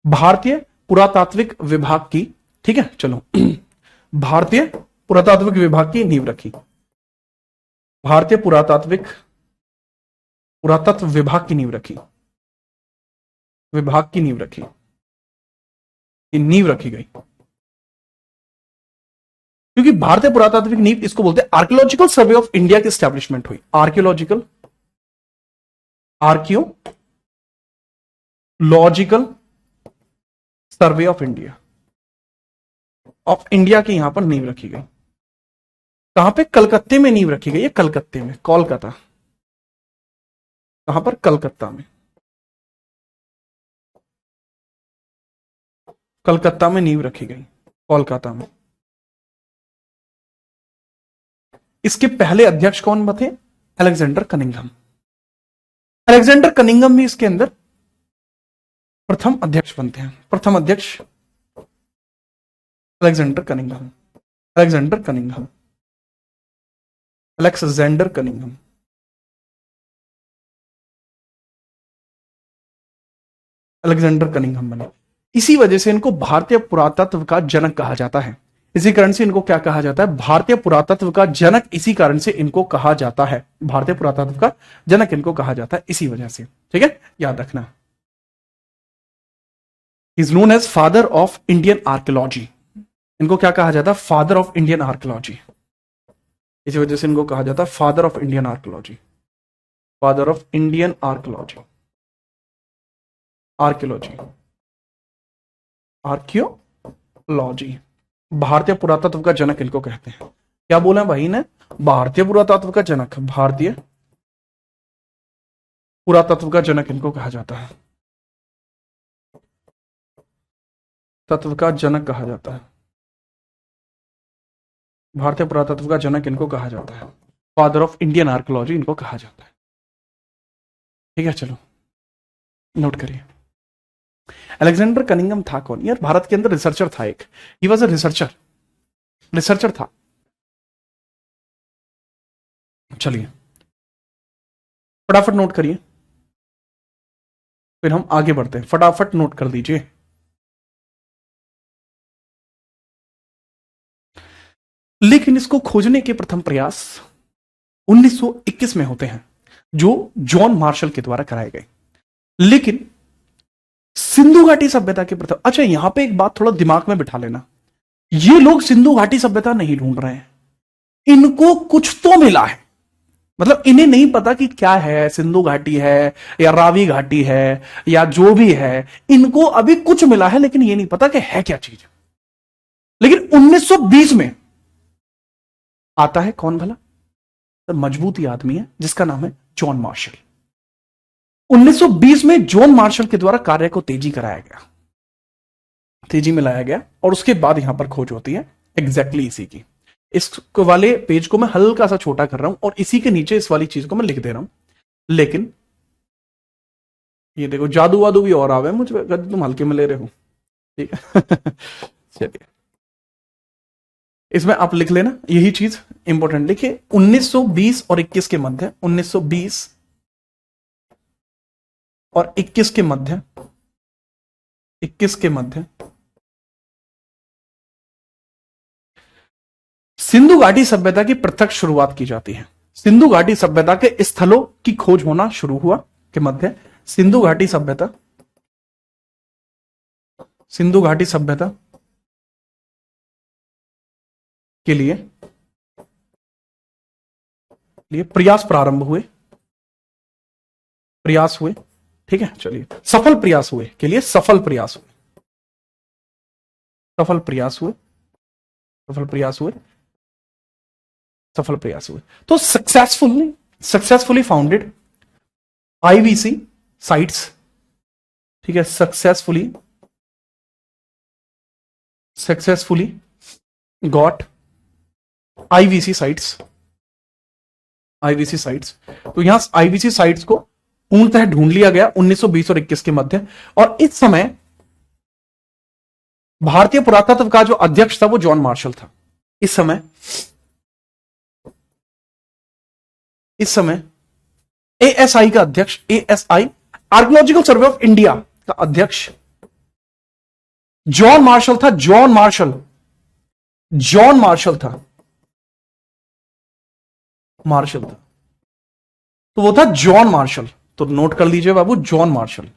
भारतीय पुरातात्विक विभाग की, ठीक है चलो, भारतीय पुरातात्विक विभाग की नींव रखी। भारतीय पुरातत्व विभाग की नींव रखी, ये नींव रखी गई, क्योंकि भारतीय पुरातात्विक नींव इसको बोलते हैं। आर्कियोलॉजिकल सर्वे ऑफ इंडिया की स्टैब्लिशमेंट हुई, आर्कियोलॉजिकल सर्वे ऑफ इंडिया की यहां पर नींव रखी गई। कहां पे? कलकत्ते में नींव रखी गई है, कलकत्ते में, कोलकाता। कहां पर? कलकत्ता में, कलकत्ता में नींव रखी गई, कोलकाता में। इसके पहले अध्यक्ष कौन थे? Alexander Cunningham. अलेक्जेंडर कनिंघम भी इसके अंदर प्रथम अध्यक्ष बनते हैं। प्रथम अध्यक्ष Alexander Cunningham, Alexander Cunningham, Alexander Cunningham. Alexander Cunningham बने। इसी वजह से इनको भारतीय पुरातत्व का जनक कहा जाता है। इसी कारण से इनको क्या कहा जाता है? भारतीय पुरातत्व का जनक। इसी कारण से इनको कहा जाता है भारतीय पुरातत्व का जनक, इनको कहा जाता है इसी वजह से। ठीक है, याद रखना। Is known as father of Indian archaeology. इनको क्या कहा जाता है? Father of Indian archaeology. इसी वजह से इनको कहा जाता है father of Indian archaeology, father of Indian archaeology, archaeology, archaeology. भारतीय पुरातत्व का जनक इनको कहते हैं। क्या बोला भाई ने? भारतीय पुरातत्व का जनक, भारतीय पुरातत्व का जनक इनको कहा जाता है, तत्व का जनक कहा जाता है। भारतीय पुरातत्व का जनक इनको कहा जाता है, फादर ऑफ इंडियन आर्कियोलॉजी इनको कहा जाता है। ठीक है, चलो नोट करिए। अलेक्जेंडर कनिंघम था कौन? यार भारत के अंदर रिसर्चर था एक, ही वॉज अ रिसर्चर था। चलिए फटाफट नोट करिए, फिर हम आगे बढ़ते हैं। फटाफट नोट कर दीजिए। लेकिन इसको खोजने के प्रथम प्रयास 1921 में होते हैं, जो जॉन मार्शल के द्वारा कराए गए। लेकिन सिंधु घाटी सभ्यता के प्रथम, अच्छा यहां पे एक बात थोड़ा दिमाग में बिठा लेना, ये लोग सिंधु घाटी सभ्यता नहीं ढूंढ रहे हैं, इनको कुछ तो मिला है। मतलब इन्हें नहीं पता कि क्या है, सिंधु घाटी है या रावी घाटी है या जो भी है, इनको अभी कुछ मिला है, लेकिन ये नहीं पता कि है क्या चीज। लेकिन 1920 में आता है कौन भला? तो मजबूती आदमी है जिसका नाम है जॉन मार्शल। 1920 में जॉन मार्शल के द्वारा कार्य को तेजी में लाया गया और उसके बाद यहां पर खोज होती है एग्जैक्टली इसी की। इस वाले पेज को मैं हल्का सा छोटा कर रहा हूं और इसी के नीचे इस वाली चीज को मैं लिख दे रहा हूं। लेकिन ये देखो जादू वादू भी और आवे मुझे, तुम हल्के में ले रहे हो। ठीक है चलिए इसमें आप लिख लेना यही चीज इंपॉर्टेंट। लिखिए 1920 और 21 के मध्य, 1920 और 21 के मध्य, 21 के मध्य सिंधु घाटी सभ्यता की प्रत्यक्ष शुरुआत की जाती है। सिंधु घाटी सभ्यता के स्थलों की खोज होना शुरू हुआ के मध्य सिंधु घाटी सभ्यता के लिए प्रयास प्रारंभ हुए, प्रयास हुए। ठीक है, चलिए सफल प्रयास हुए के लिए सफल प्रयास हुए, सफल प्रयास हुए, सफल प्रयास हुए, सफल प्रयास हुए। तो सक्सेसफुली फाउंडेड आईवीसी साइट्स। ठीक है, successfully got IVC sites, IVC sites. तो यहां आईवीसी साइट्स को पूर्णतः ढूंढ लिया गया 1920 और 21 के मध्य। और इस समय भारतीय पुरातत्व का जो अध्यक्ष था वो जॉन मार्शल था। इस समय एएसआई का अध्यक्ष, ASI archaeological survey of India का अध्यक्ष जॉन मार्शल था। जॉन मार्शल था, तो वो था जॉन मार्शल। तो नोट कर लीजिए बाबू, जॉन मार्शल।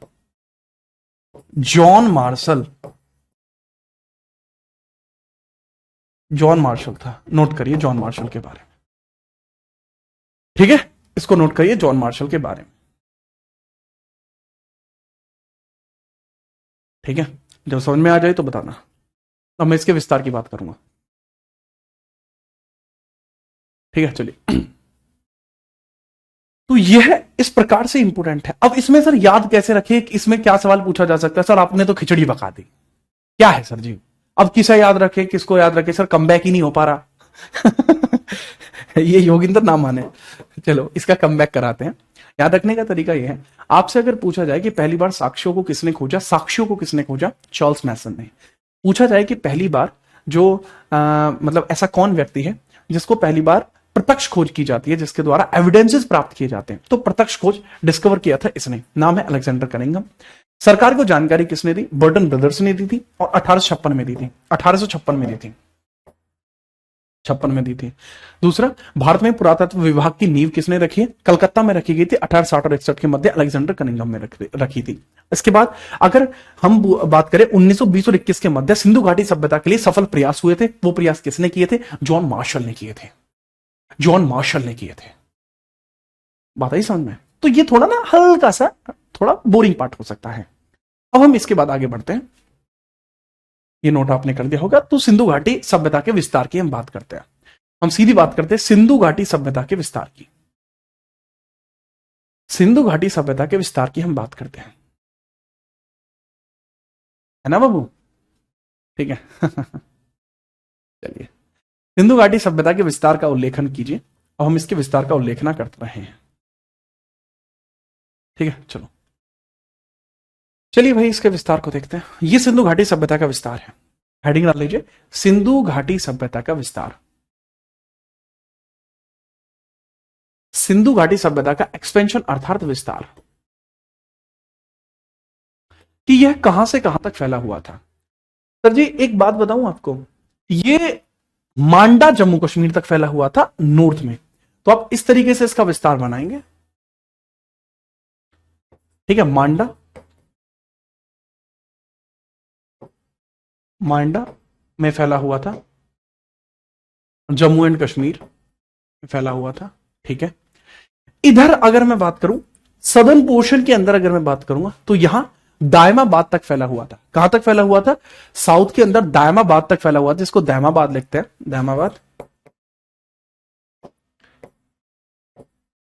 जॉन मार्शल था। नोट करिए जॉन मार्शल के बारे में, ठीक है, इसको नोट करिए जॉन मार्शल के बारे में, ठीक है। जब समझ में आ जाए तो बताना। अब मैं इसके विस्तार की बात करूंगा, ठीक है। चलिए, तो यह इस प्रकार से इंपोर्टेंट है। अब इसमें सर याद कैसे रखे, इसमें क्या सवाल पूछा जा सकता है? सर आपने तो खिचड़ी पका दी, क्या है सर जी? अब किसे याद रखे, किसको याद रखे? सर कमबैक ही नहीं हो पा रहा। ये योगिंदर ना माने, चलो इसका कमबैक कराते हैं। याद रखने का तरीका यह है, आपसे अगर पूछा जाए कि पहली बार साक्ष्यों को किसने खोजा, साक्ष्यों को किसने खोजा? चार्ल्स मैसन ने। पूछा जाए कि पहली बार जो मतलब ऐसा कौन व्यक्ति है जिसको पहली बार प्रत्यक्ष खोज की जाती है, जिसके द्वारा एविडेंसेस प्राप्त किए जाते हैं, तो प्रत्यक्ष खोज डिस्कवर किया था इसने, नाम है अलेक्जेंडर कनिंघम। सरकार को जानकारी किसने दी? बर्टन ब्रदर्स ने दी थी, और 1856 में दी थी, 1856 में दी थी, 56 में दी थी। दूसरा, भारत में पुरातत्व विभाग की नींव किसने रखी है? कलकत्ता में रखी गई थी 1860 और 61 के मध्य, अलेक्जेंडर कनिंघम में रखी थी। इसके बाद अगर हम बात करें 1920 और 21 के मध्य सिंधु घाटी सभ्यता के लिए सफल प्रयास हुए थे, वो प्रयास किसने किए थे? जॉन मार्शल ने किए थे, जॉन मार्शल ने किए थे। बात आई समझ में? तो ये थोड़ा ना हल्का सा थोड़ा बोरिंग पार्ट हो सकता है। अब हम इसके बाद आगे बढ़ते हैं, ये नोट आपने कर दिया होगा। तो सिंधु घाटी सभ्यता के विस्तार की हम बात करते हैं, हम सीधी बात करते हैं सिंधु घाटी सभ्यता के विस्तार की, सिंधु घाटी सभ्यता के विस्तार की हम बात करते हैं, है ना बाबू? ठीक है। चलिए, सिंधु घाटी सभ्यता के विस्तार का उल्लेखन कीजिए। अब हम इसके विस्तार का उल्लेखना करते रहे हैं, ठीक है। चलो चलिए भाई, इसके विस्तार को देखते हैं। ये सिंधु घाटी सभ्यता का विस्तार है, हेडिंग डाल लीजिए, सिंधु घाटी सभ्यता का विस्तार। सिंधु घाटी सभ्यता का एक्सपेंशन अर्थात विस्तार, कि यह कहां से कहां तक फैला हुआ था। सर जी एक बात बताऊं आपको, ये मांडा जम्मू कश्मीर तक फैला हुआ था नॉर्थ में, तो आप इस तरीके से इसका विस्तार बनाएंगे, ठीक है। मांडा, मांडा में फैला हुआ था, जम्मू एंड कश्मीर में फैला हुआ था, ठीक है। इधर अगर मैं बात करूं सदर्न पोर्शन के अंदर, अगर मैं बात करूंगा तो यहां दायमाबाद तक फैला हुआ था। कहां तक फैला हुआ था? साउथ के अंदर दायमाबाद तक फैला हुआ था, जिसको दायमाबाद लिखते हैं, दायमाबाद,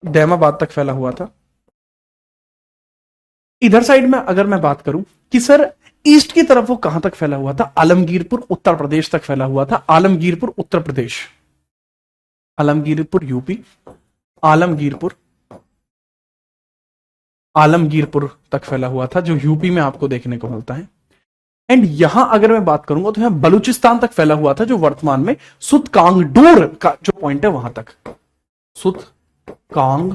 दायमाबाद तक फैला हुआ था। इधर साइड में अगर मैं बात करूं कि सर ईस्ट की तरफ वो कहां तक फैला हुआ था? आलमगीरपुर उत्तर प्रदेश तक फैला हुआ था, आलमगीरपुर उत्तर प्रदेश, आलमगीरपुर यूपी, आलमगीरपुर, आलमगीरपुर तक फैला हुआ था, जो यूपी में आपको देखने को मिलता है। एंड यहां अगर मैं बात करूंगा तो यहां बलूचिस्तान तक फैला हुआ था, जो वर्तमान में सुतकांगडोर का जो पॉइंट है वहां तक, सुतकांगडोर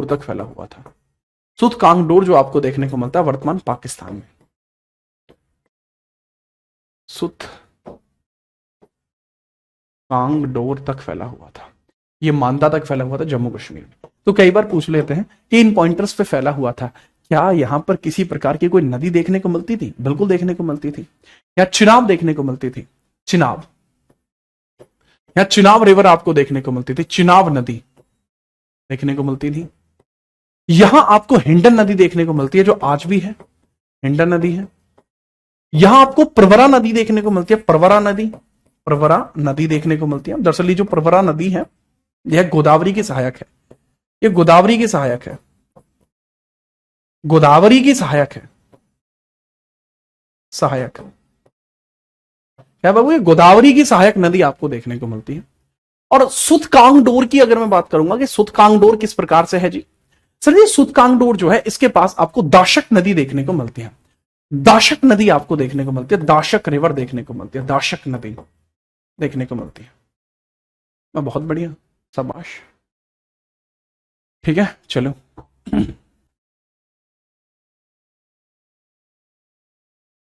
तक फैला हुआ था। सुतकांगडोर जो आपको देखने को मिलता है वर्तमान पाकिस्तान में, सुतकांगडोर तक फैला हुआ था। ये मांदा तक फैला हुआ था जम्मू कश्मीर में। तो कई बार पूछ लेते हैं कि इन पॉइंटर्स पे फैला हुआ था, क्या यहां पर किसी प्रकार की कोई नदी देखने को मिलती थी? बिल्कुल देखने को मिलती थी। या चिनाब देखने को मिलती थी, चिनाब, या चिनाब रिवर आपको देखने को मिलती थी, चिनाब नदी देखने को मिलती थी। यहां आपको हिंडन नदी देखने को मिलती है, जो आज भी है, हिंडन नदी है। यहां आपको प्रवरा नदी देखने को मिलती है, प्रवरा नदी, प्रवरा नदी देखने को मिलती है। दरअसल ये जो प्रवरा नदी है यह गोदावरी की सहायक है, ये गोदावरी की सहायक है, गोदावरी की सहायक है, सहायक क्या बाबू? ये गोदावरी की सहायक नदी आपको देखने को मिलती है। और सुतकांगडोर की अगर मैं बात करूंगा कि सुतकांगडोर किस प्रकार से है जी, सर ये सुतकांगडोर जो है इसके पास आपको दाशक नदी देखने को मिलती है, दाशक नदी आपको देखने को मिलती है, दाशक रिवर देखने को मिलती है, दाशक नदी देखने को मिलती है। बहुत बढ़िया, शाबाश, ठीक है। चलो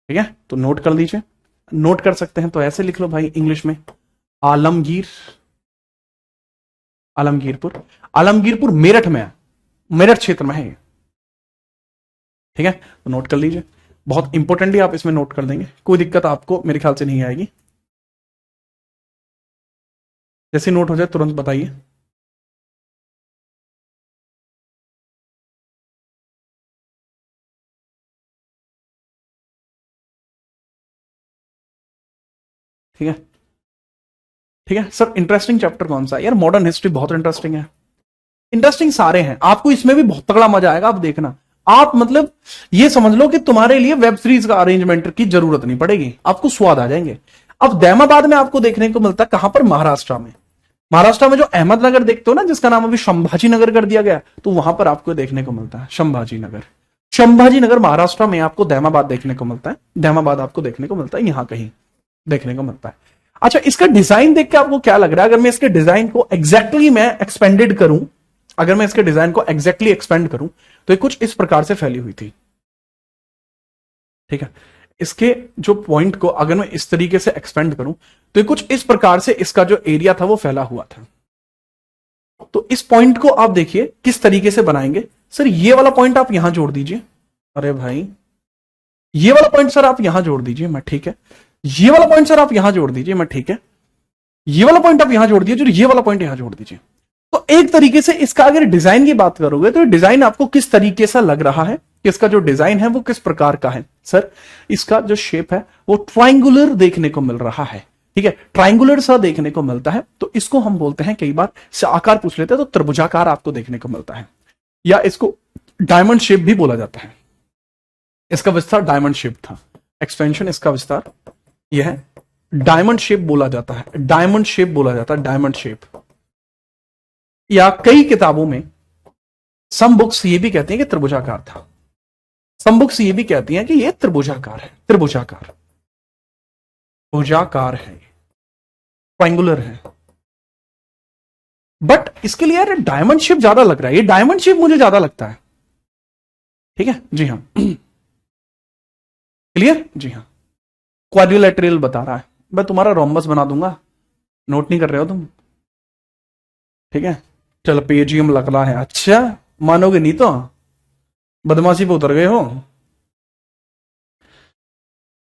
ठीक है, तो नोट कर लीजिए, नोट कर सकते हैं तो ऐसे लिख लो भाई इंग्लिश में, आलमगीर, आलमगीरपुर, आलमगीरपुर मेरठ में है, मेरठ क्षेत्र में है ये, ठीक है। तो नोट कर लीजिए, बहुत इंपॉर्टेंटली आप इसमें नोट कर देंगे, कोई दिक्कत आपको मेरे ख्याल से नहीं आएगी। जैसे नोट हो जाए तुरंत बताइए। ठीक है, ठीक है सर। इंटरेस्टिंग चैप्टर कौन सा है यार? मॉडर्न हिस्ट्री बहुत इंटरेस्टिंग है। इंटरेस्टिंग सारे हैं, आपको इसमें भी बहुत तगड़ा मजा आएगा। आप देखना, आप मतलब ये समझ लो कि तुम्हारे लिए वेब सीरीज का अरेंजमेंट की जरूरत नहीं पड़ेगी, आपको स्वाद आ जाएंगे। अब दैमाबाद में आपको देखने को मिलता है कहां पर? महाराष्ट्र में। महाराष्ट्र में जो अहमदनगर देखते हो ना, जिसका नाम अभी संभाजी नगर कर दिया गया, तो वहां पर आपको देखने को मिलता है संभाजी नगर। संभाजी नगर महाराष्ट्र में आपको दैमाबाद देखने को मिलता है। दैमाबाद आपको देखने को मिलता है यहां कहीं देखने को मिलता है। अच्छा, इसका डिजाइन देख के आपको क्या लग रहा है? अगर मैं इसके डिजाइन को एग्जैक्टली मैं एक्सपेंडेड करूं, अगर मैं इसके डिजाइन को एग्जैक्टली एक्सपेंड करूं, तो ये कुछ इस प्रकार से फैली हुई थी। ठीक है, इसके जो पॉइंट को अगर मैं इस तरीके से एक्सपेंड करूं, तो ये कुछ इस प्रकार से इसका जो एरिया था वो फैला हुआ था। तो इस पॉइंट को आप देखिए किस तरीके से बनाएंगे। सर ये वाला पॉइंट आप यहां जोड़ दीजिए। अरे भाई, ये वाला पॉइंट सर आप यहां जोड़ दीजिए, मैं ठीक है। ये वाला पॉइंट सर आप यहां जोड़ दीजिए, मैं ठीक है। ये वाला पॉइंट आप यहां जोड़ दीजिए, जो ये वाला पॉइंट यहां जोड़ दीजिए। तो एक तरीके से इसका अगर डिजाइन की बात करोगे, तो डिजाइन आपको किस तरीके से लग रहा है? इसका जो डिजाइन है वो किस प्रकार का है? सर इसका जो शेप है वो ट्राइंगुलर देखने को मिल रहा है। ठीक है, ट्राइंगुलर सा देखने को मिलता है। तो इसको हम बोलते हैं, कई बार से आकार पूछ लेते हैं तो त्रिभुजाकार आपको देखने को मिलता है, या इसको डायमंड शेप भी बोला जाता है। इसका विस्तार डायमंड शेप था, एक्सपेंशन इसका विस्तार यह है, डायमंड शेप बोला जाता है। डायमंड शेप बोला जाता है, डायमंड शेप। या कई किताबों में सम बुक्स ये भी कहती हैं कि त्रिभुजाकार था। सम बुक्स ये भी कहती हैं कि ये त्रिभुजाकार है, त्रिभुजाकार भुजाकार है, ट्राइंगुलर है। बट इसके लिए यार डायमंड शेप ज्यादा लग रहा है, ये डायमंड शेप मुझे ज्यादा लगता है। ठीक है जी हाँ, क्लियर जी हाँ। क्वाड्रिलेटरल बता रहा है, मैं तुम्हारा रोम्बस बना दूंगा, नोट नहीं कर रहे हो तुम? ठीक है, चल पेजियम लगना है। अच्छा, मानोगे नहीं तो बदमाशी पे उतर गए हो।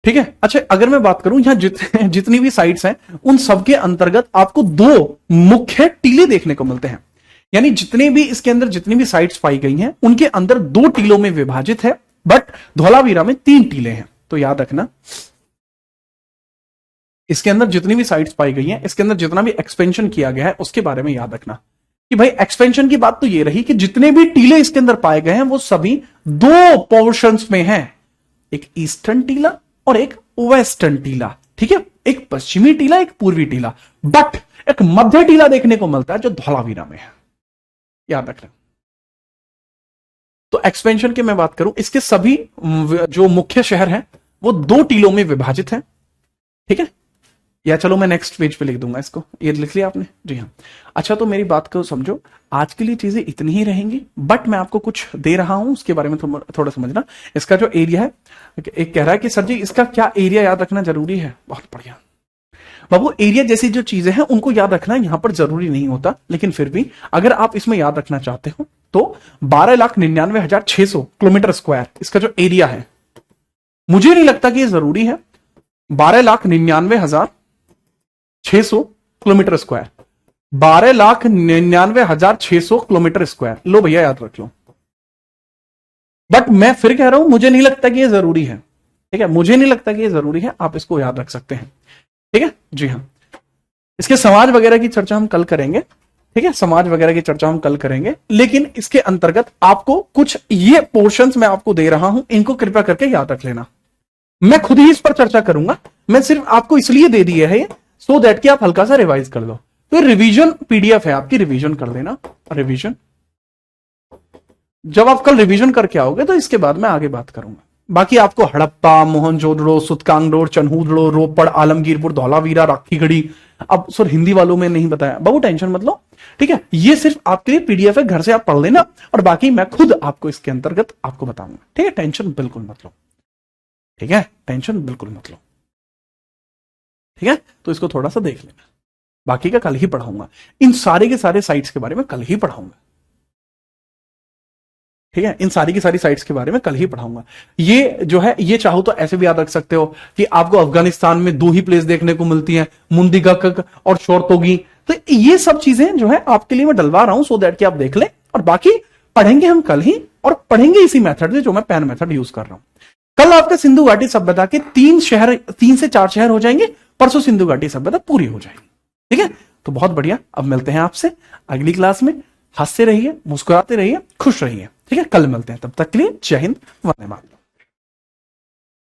ठीक है, अच्छा अगर मैं बात करूं यहां जितनी भी साइट्स हैं, उन सबके अंतर्गत आपको दो मुख्य टीले देखने को मिलते हैं। यानी जितने भी इसके अंदर जितनी भी साइट्स पाई गई हैं, उनके अंदर दो टीलों में विभाजित है, बट धौलावीरा में 3 टीले हैं। तो याद रखना, इसके अंदर जितनी भी साइट्स पाई गई हैं, इसके अंदर जितना भी एक्सपेंशन किया गया है, उसके बारे में याद रखना कि भाई एक्सपेंशन की बात तो ये रही कि जितने भी टीले इसके अंदर पाए गए हैं, वो सभी 2 पोर्शंस में हैं, एक ईस्टर्न टीला और एक वेस्टर्न टीला। ठीक है, एक पश्चिमी टीला, एक पूर्वी टीला, बट एक मध्य टीला देखने को मिलता है जो धौलावीरा में है, याद रखना। तो एक्सपेंशन की मैं बात करूं, इसके सभी जो मुख्य शहर हैं वो 2 टीलों में विभाजित हैं। ठीक है, या चलो मैं नेक्स्ट पेज पे लिख दूंगा इसको, ये लिख लिया आपने जी हाँ। अच्छा, तो मेरी बात को समझो, आज के लिए चीजें इतनी ही रहेंगी, बट मैं आपको कुछ दे रहा हूं, उसके बारे में थोड़ा समझना। इसका जो एरिया है, एक कह रहा है कि सर जी इसका क्या एरिया याद रखना जरूरी है? बहुत बढ़िया बाबू, एरिया जैसी जो चीजें हैं उनको याद रखना यहां पर जरूरी नहीं होता, लेकिन फिर भी अगर आप इसमें याद रखना चाहते हो तो 12,99,600 किलोमीटर स्क्वायर इसका जो एरिया है, मुझे नहीं लगता कि ये जरूरी है। 12,99,600 किलोमीटर स्क्वायर, 12,99,600 किलोमीटर स्क्वायर, लो भैया याद रख लो। बट मैं फिर कह रहा हूं, मुझे नहीं लगता कि ये जरूरी है। ठीक है, मुझे नहीं लगता कि ये जरूरी है, आप इसको याद रख सकते हैं। ठीक है जी हाँ, इसके समाज वगैरह की चर्चा हम कल करेंगे। ठीक है, समाज वगैरह की चर्चा हम कल करेंगे, लेकिन इसके अंतर्गत आपको कुछ ये पोर्शंस मैं आपको दे रहा हूं, इनको कृपया करके याद रख लेना। मैं खुद ही इस पर चर्चा करूंगा, मैं सिर्फ आपको इसलिए दे दिया है सो दैट कि आप हल्का सा रिवाइज कर लो। तो रिवीजन पीडीएफ है आपकी, रिवीजन कर देना। रिवीजन जब आप कल रिवीजन करके आओगे तो इसके बाद मैं आगे बात करूंगा। बाकी आपको हड़प्पा, मोहनजोदड़ो, सुतकांगडोर, चन्हूदड़ो, रोपड़, आलमगीरपुर, धौलावीरा, राखीगढ़ी, अब सर हिंदी वालों में नहीं बताया, बाबू टेंशन मत लो। ठीक है, ये सिर्फ आपके लिए पीडीएफ है, घर से आप पढ़ लेना, और बाकी मैं खुद आपको इसके अंतर्गत आपको बताऊंगा। ठीक है, टेंशन बिल्कुल मत लो। ठीक है, टेंशन बिल्कुल मत लो। ठीक है, तो इसको थोड़ा सा देख लेना, बाकी का कल ही पढ़ाऊंगा। इन सारे के सारे साइट्स के बारे में कल ही पढ़ाऊंगा। ठीक है, इन सारी की सारी साइट्स के बारे में कल ही पढ़ाऊंगा। ये जो है, ये चाहो तो ऐसे भी याद रख सकते हो कि आपको अफगानिस्तान में 2 ही प्लेस देखने को मिलती हैं, मुंदिगक और शोरतोगी, तो ये सब चीजें जो है आपके लिए मैं डलवा रहा हूं सो दैट कि आप देख लें, और बाकी पढ़ेंगे हम कल ही, और पढ़ेंगे इसी मेथड से जो मैं पेन मेथड यूज कर रहा हूं। कल आपका सिंधु घाटी सभ्यता के 3 से 4 शहर हो जाएंगे, परसों सिंधु घाटी सभ्यता पूरी हो जाएगी। ठीक है, तो बहुत बढ़िया। अब मिलते हैं आपसे अगली क्लास में। हंसते रहिए, मुस्कुराते रहिए, खुश रहिए। ठीक है, कल मिलते हैं, तब तक के लिए जय हिंद, वंदे मातरम।